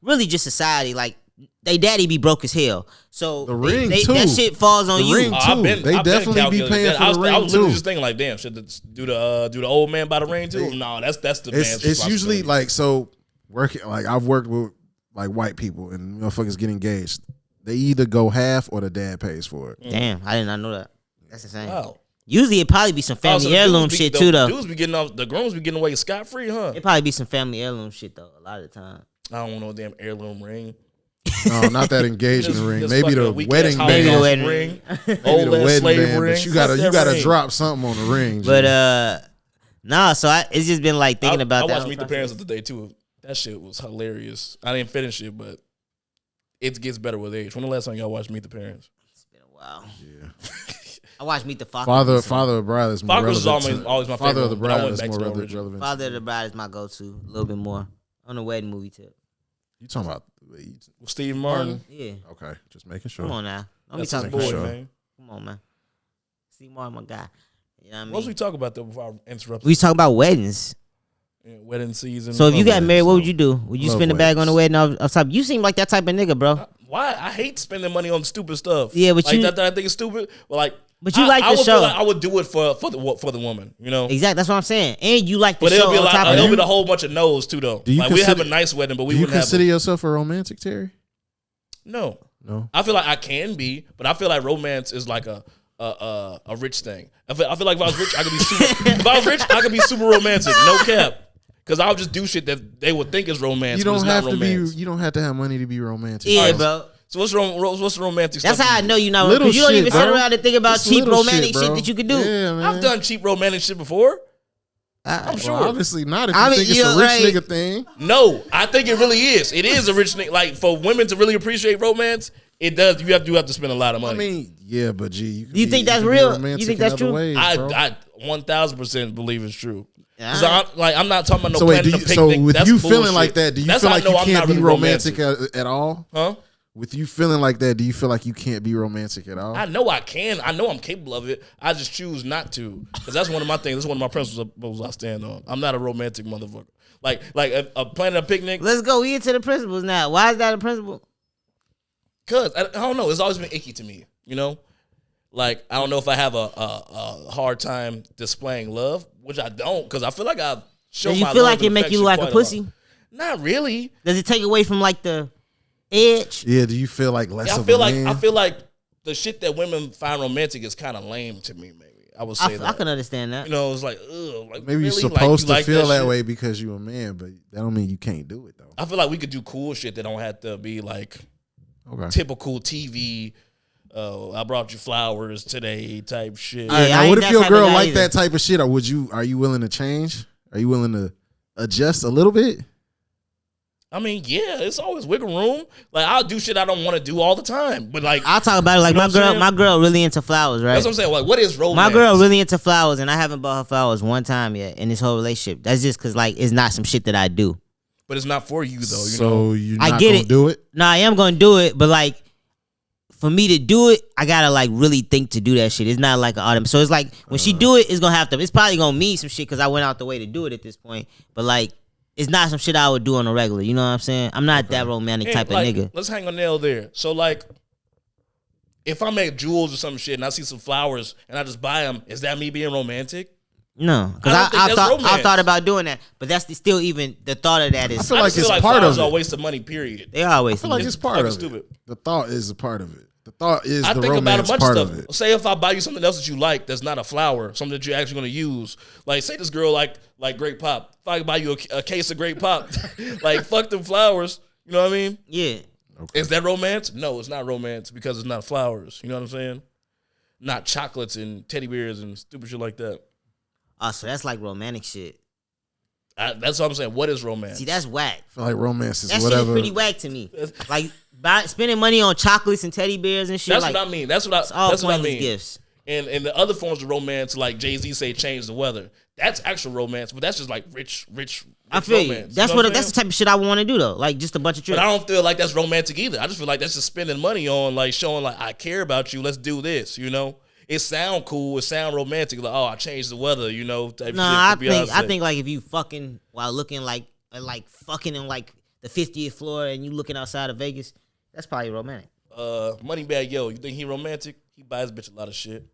really just society. Like they daddy be broke as hell. So The ring, too. that shit falls on The you. ring, I've too. been, They I've been definitely be calculating paying that. for I was, the I ring was literally too. just thinking like, damn, should do the old man buy the ring too? No, that's the man's It's usually responsibility. like, so working, like I've worked with like white people and motherfuckers get engaged. They either go half or the dad pays for it. Damn, I did not know that. That's insane. Wow. Usually it probably be some Oh, family so the heirloom dudes be- shit the too though. Dudes be getting off, the grooms be getting away scot free, huh? It probably be some family heirloom shit though. A lot of the time. I don't want no damn heirloom ring. No, not that engagement ring. This Maybe the fucking weak-ass wedding Holocaust Maybe the band. wedding ring. Maybe Old the ass wedding slave band. ring. But you Fuck gotta that ring. drop something on the ring. G. But nah, so it's just been like thinking about I that. watched whole Meet the process. Parents of the day too. That shit was hilarious. I didn't finish it, but it gets better with age. When the last time y'all watched Meet the Parents? It's been a while. Yeah. I watched Meet the Fockers. Father recently. of the Bride is more Fockers is relevant. always my Father favorite of the one, but I Bride went is back more to the relevant. original. relevant. Father of the Bride is my go-to a little bit more on the wedding movie tip. You talking about? Steve Martin. Yeah, Okay, just making sure. come on now. Don't That's be his talking boy, making sure. man. Come on, man. Seymour, my guy. You know what I mean? What was we talking about though before I interrupted? We was talking about weddings. Yeah, wedding season. So if you got weddings, married, what would so- you do? Would you love spend a bag on the weddings. wedding off top? You seem like that type of nigga, bro. Why? I hate spending money on stupid stuff. Yeah, but like you- that I think is stupid. But like, But you like the would feel show. like I would do it for the woman. You know. Exactly, that's what I'm saying. And you like the But show it'll be on top of it'll that. be a whole bunch of no's too though. Do you Like we have a consider- nice wedding, but we Do you wouldn't consider have yourself a romantic, Terry? no. No. I feel like I can be, but I feel like romance is like a rich thing. I feel like if I was rich, I could be super. If I was rich, I could be super romantic, no cap. Because I'll just do shit that they would think is romance. You but don't it's have not to be. romance. You don't have to have money to be romantic. Yeah, Alright, bro. So what's the romantic That's stuff? how I know you're not Little because you don't shit, even sit bro. around and think about It's cheap little romantic bro. shit that you can do. Yeah, man. I've done cheap romantic shit before. I'm Well, sure. obviously not if I you mean, think it's you're a rich right. nigga thing. No, I think it really is. It is a rich thing. Like for women to really appreciate romance, it does. You have to spend a lot of money. I mean, yeah, but gee, you, You think that's real? You think that's true? I 1000% believe it's true. Because Alright. I'm not talking about no So wait, planning do a you, picnic. so with That's you bullshit. feeling like that, do you That's feel how I like you know I'm can't not be really romantic at all? Huh? With you feeling like that, do you feel like you can't be romantic at all? I know I can. I know I'm capable of it. I just choose not to. Because that's one of my things. That's one of my principles I stand on. I'm not a romantic motherfucker. Like a planning a picnic. Let's go. We into the principles now. Why is that a principle? Because I don't know. It's always been icky to me. You know? Like, I don't know if I have a hard time displaying love, which I don't. Because I feel like I've shown Does you my feel love like it and make you affection like a quite pussy? lot. Not really. Does it take away from like the edge? Yeah, do you feel like less I of feel a like man? I feel like the shit that women find romantic is kind of lame to me. Maybe I would say that. I can understand that. You know, it's like, ugh. Like, Maybe you're really? supposed you to feel that shit? way because you're a man, but that don't mean you can't do it though. I feel like we could do cool shit that don't have to be like Okay. typical TV. I brought you flowers today type shit. All right, Yeah, I now ain't what if that your type of girl guy like either. that type of shit, or are you willing to change? Are you willing to adjust a little bit? I mean, yeah, it's always wiggle room. Like I'll do shit I don't want to do all the time, but like I'll talk about it like You know my what I'm girl. saying? My girl really into flowers, right? that's what I'm saying. Like, what is romance? My girl really into flowers, and I haven't bought her flowers one time yet in this whole relationship. That's just because like it's not some shit that I do. but it's not for you though. You so know, you're I not get gonna it. do it? No, I am gonna do it, but like for me to do it, I gotta like really think to do that shit. It's not like an autumn. So it's like when she do it, it's gonna have to. It's probably gonna mean some shit because I went out the way to do it at this point. But like, it's not some shit I would do on a regular. You know what I'm saying? I'm not that romantic And, type like, of nigga. Let's hang a nail there. So like, if I make jewels or some shit and I see some flowers and I just buy them, is that me being romantic? No, because I don't think I that's thought romance. about doing that, but that's still even the thought of that I is feel I like just feel it's like part flowers of are a it. waste of money. Period. they always. I feel like It's it's part fucking of stupid. it. The thought is a part of it. The thought is I the think about a romance bunch part of of stuff. it. Say if I buy you something else that you like that's not a flower, something that you're actually going to use. Like say this girl like grape pop. If I buy you a case of grape pop, like fuck them flowers. You know what I mean? Yeah. Is that romance? No, it's not romance because it's not flowers. You know what I'm saying? Not chocolates and teddy bears and stupid shit like that. Oh, so that's like romantic shit. That's what I'm saying. What is romance? See, that's whack. I feel like romance is That shit whatever. is pretty whack to me. Like spending money on chocolates and teddy bears and shit. That's like, what I mean. That's what it's all That's what I pointless mean. gifts. And the other forms of romance, like Jay-Z say, change the weather. That's actual romance, but that's just like rich I feel you. romance. That's You know what. That's the type of shit I want to do though. Like just a bunch of trips. But I don't feel like that's romantic either. I just feel like that's just spending money on like showing like I care about you. Let's do this. You know, it sound cool. It sound romantic. Like I changed the weather. You know, type No, shit for I Beyonce. think like if you fucking while looking like fucking in like the 50th floor and you looking outside of Vegas, that's probably romantic. Moneybag Yo, you think he romantic? He buys bitch a lot of shit.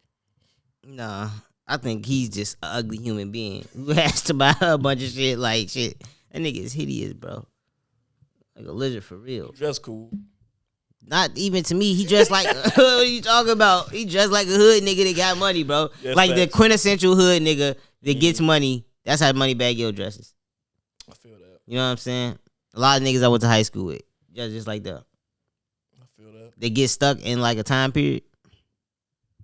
Nah, I think he's just an ugly human being who has to buy a bunch of shit. Like shit, that nigga is hideous, bro. Like a lizard for real. Dress cool. Not even to me. He dressed like what are you talking about? He dressed like a hood nigga that got money, bro. That's like the facts. quintessential hood nigga that gets money. That's how Moneybag Yo dresses. I feel that. You know what I'm saying? A lot of niggas I went to high school with, just like that. I feel that. They get stuck in like a time period.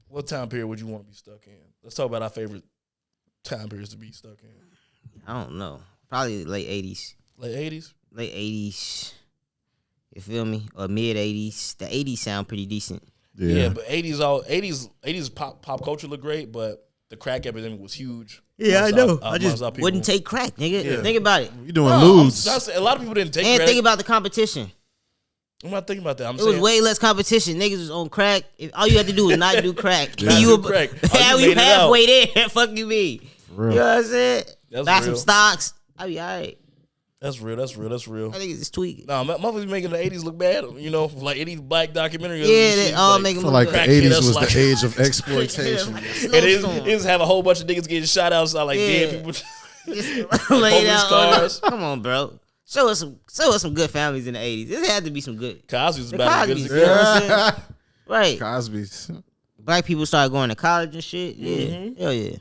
What time period would you want to be stuck in? Let's talk about our favorite time periods to be stuck in. I don't know. Probably late 80s. Late 80s? Late 80s. You feel me? Or mid 80s. The 80s sound pretty decent. Yeah, but 80s pop culture look great, but the crack epidemic was huge. amongst our people. Wouldn't take crack, nigga. Yeah. Think about it. You doing No, lewds? a lot of people didn't take And crack. think about the competition. I'm not thinking about that. I'm It saying was way less competition. Niggas was on crack. If all you had to do was not do crack. Not you do crack. Oh, yeah, you you made it halfway there. Fuck you mean? real. You know what I'm saying? That's Buy real. some stocks. I be alright. That's real. That's real. That's real. I think it's tweaking. Nah, motherfuckers making the 80s look bad. You know, like any black documentary. Yeah, they shit, all like, make I them feel look like good. the Crackhead, 80s that's was like- the age of exploitation. Like a And it snowstorm. just have a whole bunch of niggas getting shot outside like dead people. Just laid homeless out. On cars. come on, bro. Show us some good families in the 80s. There had to be some good. Cosby's The about as good as Cosby's, it you know gets. what I'm saying? Right. Cosby's. Black people started going to college and shit. Yeah. Hell yeah.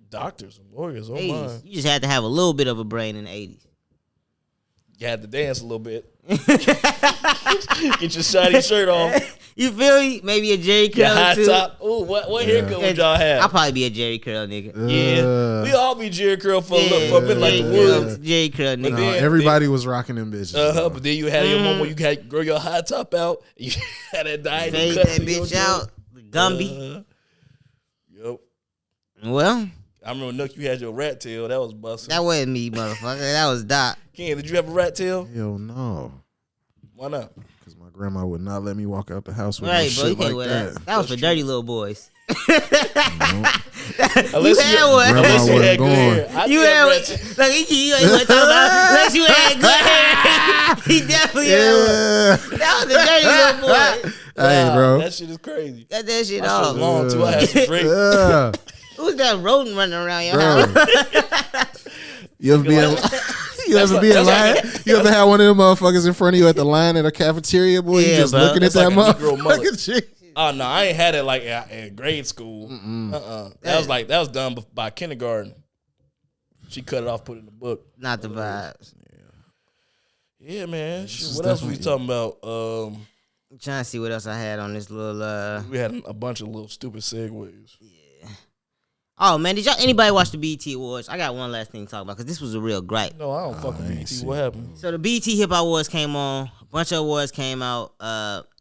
Doctors and lawyers, oh 80s. my. You just had to have a little bit of a brain in the 80s. You had to dance a little bit. Get your shiny shirt off. You feel me? Maybe a Jerry Your curl high too. top. Ooh, what haircut would y'all I'll have? probably be a Jerry curl nigga. Yeah. We all be Jerry Curl for a bit like the Jerry woods. curl, Jerry curl But nigga. then- Everybody was rocking them bitches. But then you had your moment you had grow your high top out. You had that diet Fade cut that to your bitch out. Gumby. Yep. Well, I remember Nook, you had your rat tail. That was busting. that wasn't me, motherfucker. That was Doc. Ken, did you have a rat tail? Hell no. Why not? Because my grandma would not let me walk out the house with no Right, bro. You shit can't like wear that. that. That was for dirty little boys. Unless you had one. Unless you Grandma had good wasn't hair. I You did had rat one. tail. Look, you ain't want to talk about unless you had good hair. He definitely had one. Yeah. That was a dirty little boy. Hey, Wow, bro. that shit is crazy. Got that shit I shit off. long too. I had some drink. Yeah. Who's that rodent running around your Bro. house? You ever be in you ever be in line? You ever had one of them motherfuckers in front of you at the line at a cafeteria, boy? You Yeah, just bro. looking at That's that like a Negro mullet. motherfucking shit. Oh no, I ain't had it like in grade school. That was done by kindergarten. She cut it off, put it in the book. Not the vibes. Yeah, man. Shit, is what else we definitely- talking about? I'm trying to see what else I had on this little. We had a bunch of little stupid segues. Oh man, did y'all anybody watch the BET Awards? I got one last thing to talk about because this was a real gripe. No, I don't fuck with I ain't BT. see What happened? So the BET Hip Hop Awards came on. A bunch of awards came out.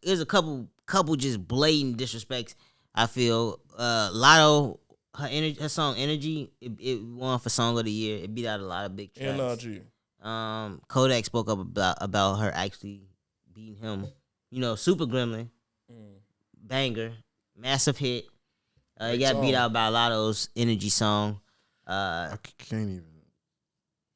It was a couple just blatant disrespects. I feel. Lotto, her song Energy, it won for Song of the Year. It beat out a lot of big tracks. NRG. Kodak spoke up about her actually beating him. You know, Super Gremlin, banger, massive hit. It got beat out by Lotto's Energy song. I can't even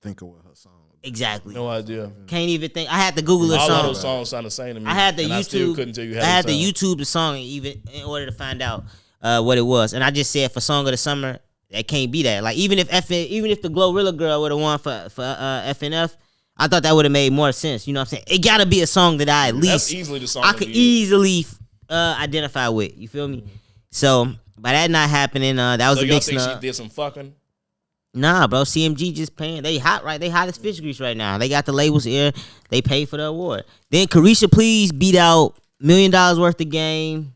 think of what her song was. Exactly. No idea. Can't even think. I had to Google the All of song. those songs sound the same to me. I had to and YouTube. I still couldn't tell you how I had to they sound. YouTube the song even in order to find out what it was. And I just said for Song of the Summer, that can't be that. Like even if the Glorilla Girl would have won for FNF, I thought that would have made more sense. You know what I'm saying? It gotta be a song that I at least That's easily the song. I of could the year. easily identify with. You feel me? So by that not happening, that was So a y'all big think snub. she did some fucking? Nah, bro. CMG just paying. They hot, right? They hot as fish grease right now. They got the labels here. They paid for the award. Then Carisha Please beat out $1 million worth of Game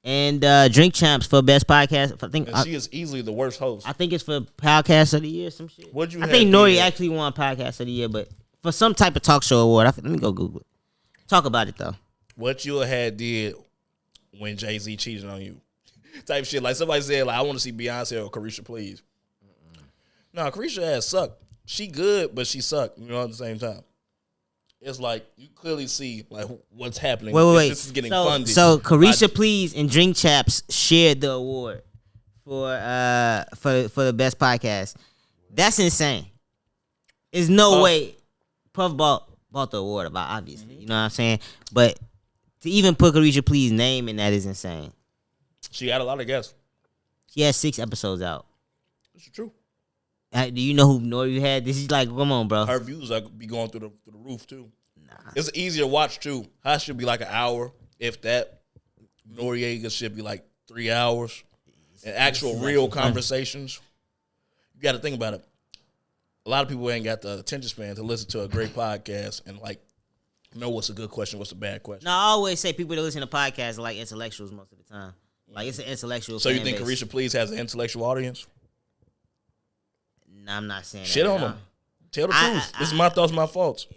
and Drink Champs for best podcast. And she is easily the worst host. I think it's for podcast of the year. Some shit. What'd you I have think Nori did? actually won podcast of the year, but for some type of talk show award. Let me go Google it. Talk about it though. What you had did when Jay-Z cheated on you? Type shit. Like somebody said, like I want to see Beyonce or Carisha Please. No, Carisha ass sucked. She good, but she sucked. You know, at the same time. It's like you clearly see like what's happening. Wait. This is getting so, funded. So Carisha Please and Drink Chaps shared the award for the best podcast. That's insane. There's no way Puff bought the award about obviously. You know what I'm saying? But to even put Carisha Please' name in that is insane. She had a lot of guests. She has 6 episodes out. It's true. Do you know who Nori had? This is like, come on, bro. Her views are be going through the roof too. It's an easier watch too. Hers should be like an hour, if that. Noriega should be like 3 hours. And actual real conversations. You got to think about it. A lot of people ain't got the attention span to listen to a great podcast and like know what's a good question, what's a bad question. Now, I always say people that listen to podcasts are like intellectuals most of the time. Like, it's an intellectual So you fan think base. Carisha Please has an intellectual audience? Nah, I'm not saying Shit that. on them. Tell the truth. This is my thoughts, my faults.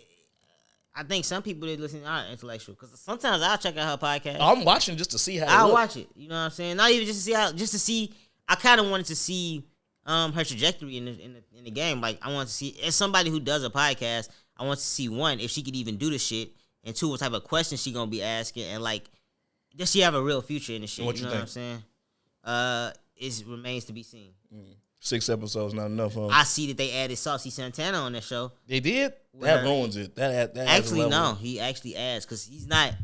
I think some people that listen are intellectual because sometimes I'll check out her podcast. I'm watching just to see how I'll it look. watch it. You know what I'm saying? Not even just to see. I kind of wanted to see her trajectory in the game. Like I want to see as somebody who does a podcast. I want to see one if she could even do the shit, and two, what type of questions she gonna be asking, and like, does she have a real future in the shit? What You you know what I'm saying? It remains to be seen. 6 episodes, not enough. I see that they added Saucy Santana on that show. They did. That ruins it. That Actually, adds a level. no, he actually adds because he's not.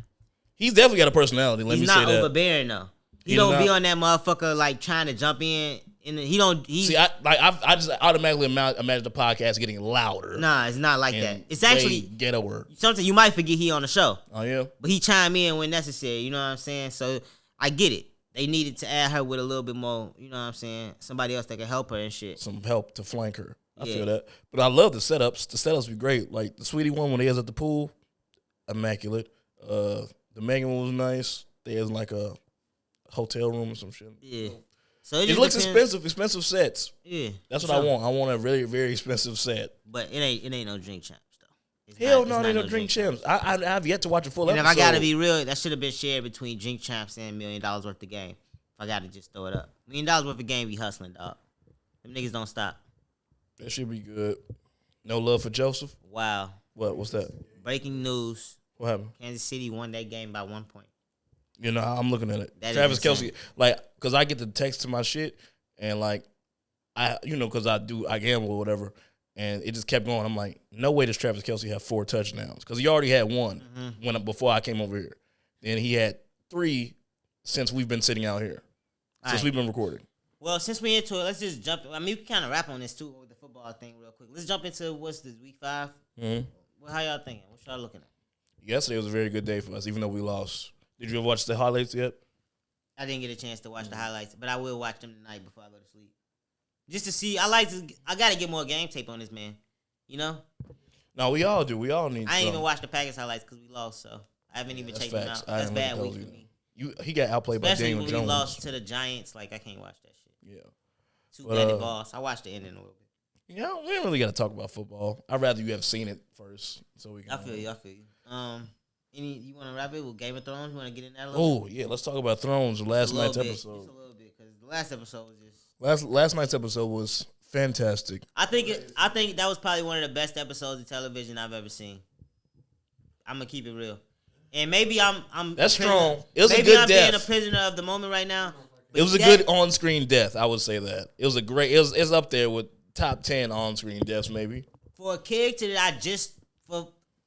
He's definitely got a personality. Let me He's say not that. overbearing though. He He's don't be not. on that motherfucker like trying to jump in. And he don't. See, I just automatically imagine the podcast getting louder. Nah, it's not like that. and It's way actually ghettoer. something you might forget he on the show, Oh yeah. but he chime in when necessary. You know what I'm saying? So I get it. They needed to add her with a little bit more. You know what I'm saying? Somebody else that can help her and shit. Some help to flank her. I Yeah. feel that. But I love the setups. The setups be great. Like the Saweetie one when they was at the pool, immaculate. The Megan one was nice. They was like a hotel room or some shit. Yeah. So It just looks depends- expensive sets. Yeah. That's what So- I want. I want a very, very expensive set. But it ain't no Drink Champs though. It's Hell not- no, it's they not no Drink Champs. I have yet to watch a full And if episode. I gotta be real, that should have been shared between Drink Champs and $1 million worth of game. If I gotta just throw it up, $1 million worth of game be hustling, dog. Them niggas don't stop. That should be good. No love for Joseph. Wow. What's that? Breaking news: What happened? Kansas City won that game by 1 point. You know, I'm looking at it. That is Travis insane. Kelce, like, cause I get the text to my shit, and like, cause I gamble or whatever, and it just kept going. I'm like, no way does Travis Kelce have 4 touchdowns, cause he already had one before I came over here, and he had 3 since we've been sitting out here, since Alright. we've been recording. Well, since we into it, let's just jump. I mean, we can kind of wrap on this too with the football thing real quick. Let's jump into what's this week 5. Mm-hmm. Well, how y'all thinking? What y'all looking at? Yesterday was a very good day for us, even though we lost. Did you ever watch the highlights yet? I didn't get a chance to watch the highlights, but I will watch them tonight before I go to sleep. Just to see. I gotta get more game tape on this man. You know, No, we all do. We all need. I ain't some. even watched the Packers highlights because we lost, so I haven't even That's checked them facts. out. I That's didn't bad look at week those for either. me. He got outplayed by Especially Daniel when Jones. we lost to the Giants. Like I can't watch that shit. Yeah. Two-handed balls. I watched the ending a little bit. Yeah, we don't really got to talk about football. I'd rather you have seen it first, so we can. I feel you. You want to wrap it with Game of Thrones? You want to get in that a little Oh yeah, let's talk about Thrones. Last bit? night's Just episode. a little bit, because the last episode was just. Last night's episode was fantastic. I think that was probably one of the best episodes of television I've ever seen. I'm gonna keep it real, and maybe I'm. That's a prisoner- strong. It was a maybe good I'm being death. a prisoner of the moment right now. but It was a that- good on-screen death. I would say that it was a great. It's up there with top 10 on-screen deaths, maybe. for a character that I just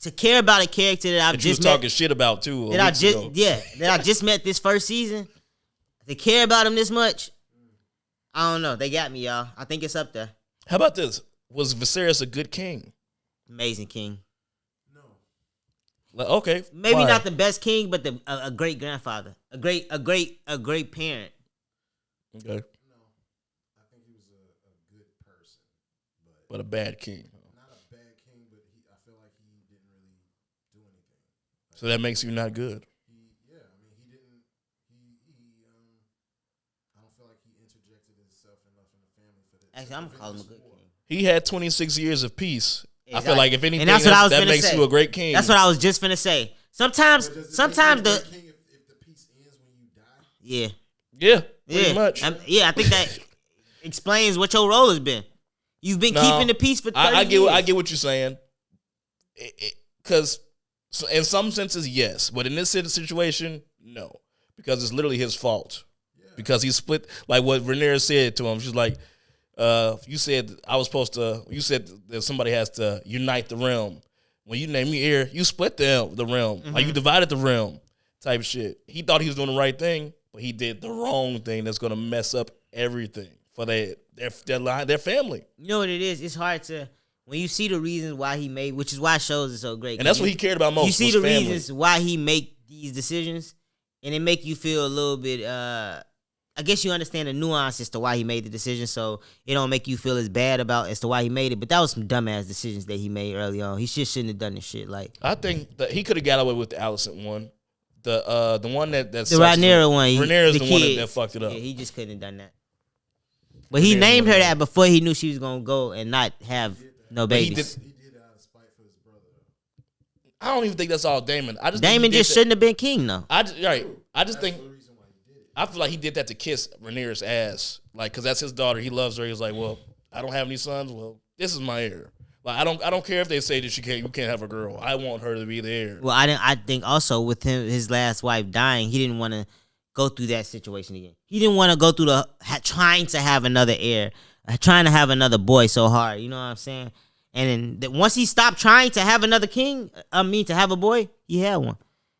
to care about a character that I've That you was just met. talking shit about too. That I just met this first season. To care about him this much, I don't know. They got me, y'all. I think it's up there. How about this? Was Viserys a good king? Amazing king. Like, okay, Maybe why? not the best king, but a great grandfather, a great parent. Okay, I think he was a good person, but a bad king. not a bad king. But I feel like he didn't really do anything. So that makes you not good. He didn't. I don't feel like he interjected himself enough in the family for that. Actually, I'm gonna call him a good king. He had 26 years of peace. I Exactly. feel like if anything, And that's what I was that finna makes say. you a great king. That's what I was just finna say. Sometimes King the if the peace ends when you die. yeah. Yeah, pretty much. I think that explains what your role has been. You've been No, keeping the peace for 30 I years. get what you're saying. Because in some senses, yes, but in this situation, no, because it's literally his fault. Because he split, like what Rhaenyra said to him. She's like, "You said I was supposed to. You said that somebody has to unite the realm. When you named me heir, you split the realm. Like you divided the realm, type shit. He thought he was doing the right thing, but he did the wrong thing. That's gonna mess up everything for their family. You know what it is? It's hard to when you see the reasons why he made, which is why shows are so great. And that's what he cared about most. You see was the family. reasons why he make these decisions, and it make you feel a little bit. I guess you understand the nuance as to why he made the decision, so it don't make you feel as bad about as to why he made it. But that was some dumbass decisions that he made early on. He shouldn't have done this shit. Like I think that he could have got away with the Allison one. The one that's the Rhaenyra one. Rhaenyra's the one kid. that fucked it up. Yeah, he just couldn't have done that. But he named her that before he knew she was gonna go and not have no But he babies. He did it out of spite for his brother. I don't even think that's all Damon. I just think Damon he did just that- shouldn't have been king though. I just think The reason why he did it. I feel like he did that to kiss Rhaenyra's ass, like because that's his daughter. He loves her. He's like, well, I don't have any sons. Well, this is my heir. Like I don't care if they say that you can't have a girl. I want her to be there. Well, I think also with him, his last wife dying, he didn't want to go through that situation again. He didn't want to go through trying to have another heir, trying to have another boy so hard. You know what I'm saying? And then once he stopped trying to have another to have a boy, he had one.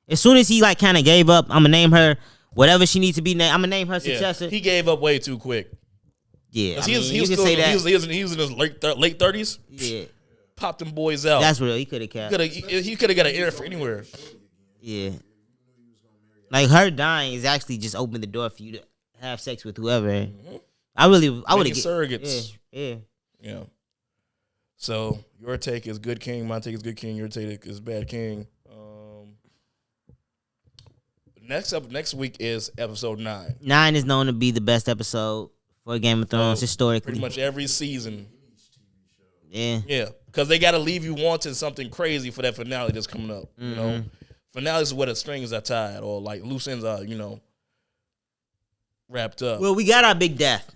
As soon as he like kind of gave up, I'm gonna name her whatever she needs to be named. I'm gonna name her successor. He gave up way too quick. Yeah, He was in his late 30s. Yeah. Popped them boys out. That's real. He could have kept. He could have got an heir for anywhere. Yeah. Like her dying is actually just opened the door for you to have sex with whoever. Mm-hmm. I would have surrogates. Yeah. So your take is good king. My take is good king. Your take is bad king. Next week is episode 9. 9 is known to be the best episode for Game of Thrones historically. Pretty much every season. Yeah. Yeah. Because they got to leave you wanting something crazy for that finale that's coming up. Mm-hmm. You know, finales is where the strings are tied or like loose ends are, wrapped up. Well, we got our big death.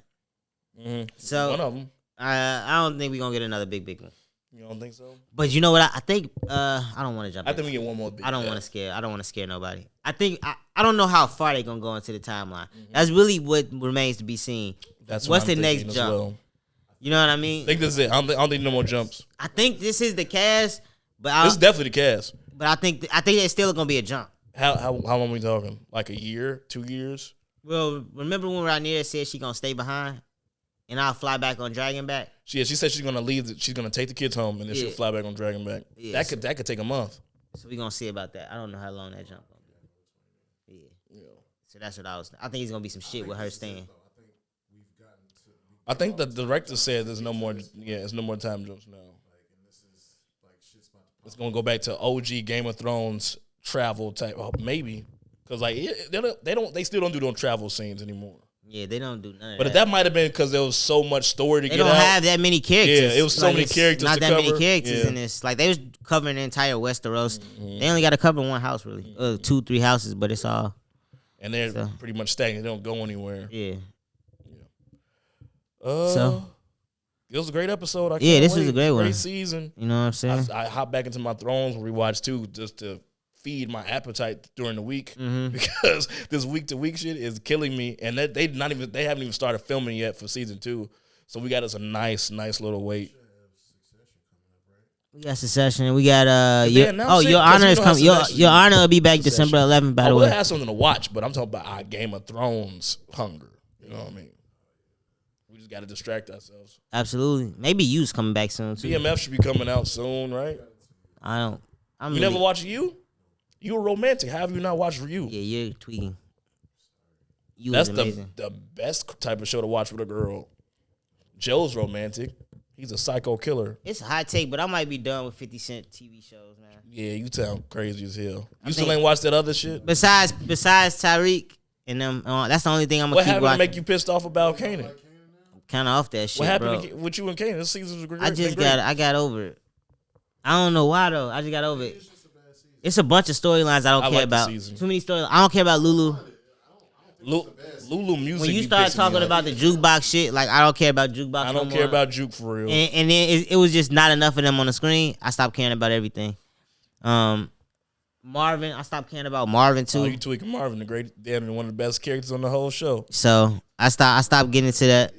Mm-hmm. So one of them. I don't think we're gonna get another big one. You don't think so? But you know what? I think I don't want to jump. I think we get one more big. I don't want to scare nobody. I think I don't know how far they're gonna go into the timeline. Mm-hmm. That's really what remains to be seen. That's what's the next jump. Well. You know what I mean? I think this is it. I don't think no more jumps. I think this is the cast, but this is definitely the cast. But I think there's still gonna be a jump. How long are we talking? Like a year, 2 years? Well, remember when Rhaenyra said she gonna stay behind, and I'll fly back on Dragonback? She said she's gonna leave. She's gonna take the kids home, and then she'll fly back on Dragonback. Yeah, that could take a month. So we gonna see about that. I don't know how long that jump gonna be. Yeah. So that's what I think it's gonna be some shit with her staying. I think the director said there's no more. Yeah, there's no more time jumps now. It's gonna go back to OG Game of Thrones travel type. Oh, maybe because like they still don't do no travel scenes anymore. Yeah, they don't do none of but that. That might have been because there was so much story to get out. They don't have that many characters. Yeah, it was so many characters not to that cover. many characters in this. Like, they was covering the entire Westeros. Mm-hmm. They only got to cover one house, really. 2-3 houses, but it's all. And they're pretty much stagnant. They don't go anywhere. Yeah. So it was a great episode. This was a great one. Great season. You know what I'm saying? I hopped back into my Thrones rewatch too, just to feed my appetite during the week because this week to week shit is killing me. And they haven't even started filming yet for season 2. So we got us a nice little wait. We got Succession. We got Your Honor is coming. Your Honor will be back December 11th. By the way, we'll have something to watch, but I'm talking about our Game of Thrones hunger. You know what I mean? We just got to distract ourselves. Absolutely. Maybe You's coming back soon too. BMF should be coming out soon, right? Never watched You? You were romantic. How have you not watched You? Yeah, you're tweaking. That's the best type of show to watch with a girl. Joe's romantic. He's a psycho killer. It's a hot take, but I might be done with 50 Cent TV shows, man. Yeah, you sound crazy as hell. You still ain't watched that other shit? Besides Tyreek and them, that's the only thing I'm going to keep watching. What happened to make you pissed off about Kanan? I'm kind of off that shit, What happened with you and Kanan? This season was great. I got over it. I don't know why, though. I just got over it. It's a bunch of storylines I don't care about. Too many storylines. I don't care about Lulu. Lulu music. When you start talking about the jukebox shit, like, I don't care about jukebox. I don't care about juke for real. And then it was just not enough of them on the screen. I stopped caring about everything. Marvin, I stopped caring about Marvin too. Oh, you tweaking Marvin, one of the best characters on the whole show. So I stopped getting into that.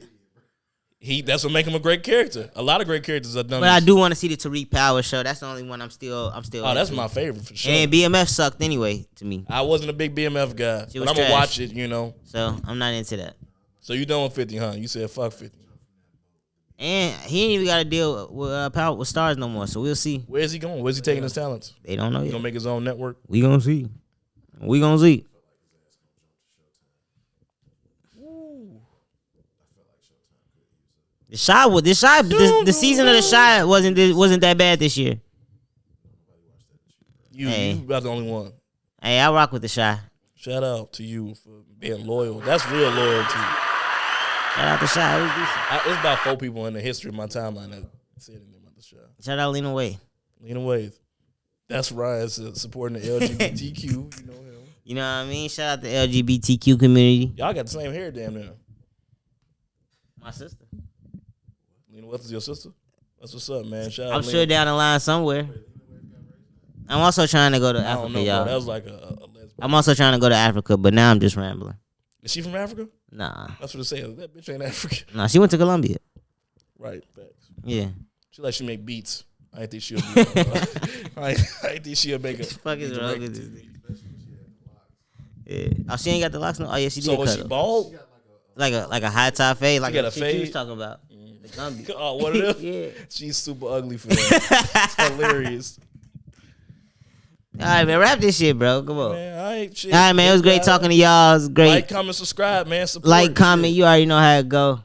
That's what makes him a great character. A lot of great characters are done. But I do want to see the Tariq Power show. That's the only one I'm still. Oh, that's my favorite for sure. And BMF sucked anyway to me. I wasn't a big BMF guy, but I'm gonna watch it. So I'm not into that. So you done with 50, huh? You said fuck 50. And he ain't even got to deal with Power with Stars no more. So we'll see. Where's he going? Where's he taking his talents? They don't know yet. He gonna make his own network. We gonna see. We gonna see. The season of The Shy wasn't that bad this year. You about the only one. Hey, I rock with The Shy. Shout out to you for being loyal. That's real loyalty. Shout out to Shy. It was decent. It's about 4 people in the history of my timeline that said anything about The Shy. Shout out Lena Waithe. Lena Waithe. That's Ryan supporting the LGBTQ. You know him. You know what I mean? Shout out the LGBTQ community. Y'all got the same hair, damn near. My sister. Lena Waithe is your sister? That's what's up, man. Shout out I'm to sure Lena. down the line somewhere. I'm also trying to go to I don't Africa, know, y'all. bro. That was like a lesbian. I'm also trying to go to Africa, but now I'm just rambling. Is she from Africa? Nah, That's what it says. That bitch ain't African. nah. She went to Colombia. Right. Facts. Yeah. She make beats. I ain't think she'll be. I ain't think she'll make a. Fuck is wrong with this nigga? Yeah. Oh, she ain't got the locks no. Oh yeah, she did So was cut she them. bald? Like a high top fade, like got a a shit you was fade? talking about. The Gumby. Oh, what of them? Yeah. She's super ugly for that. It's hilarious. All right, man. Wrap this shit, bro. Come on. Man, all right, shit. All right, man. It was great talking to y'all. It was great. Like, comment, subscribe, man. Support Like, this comment. shit. You already know how it go.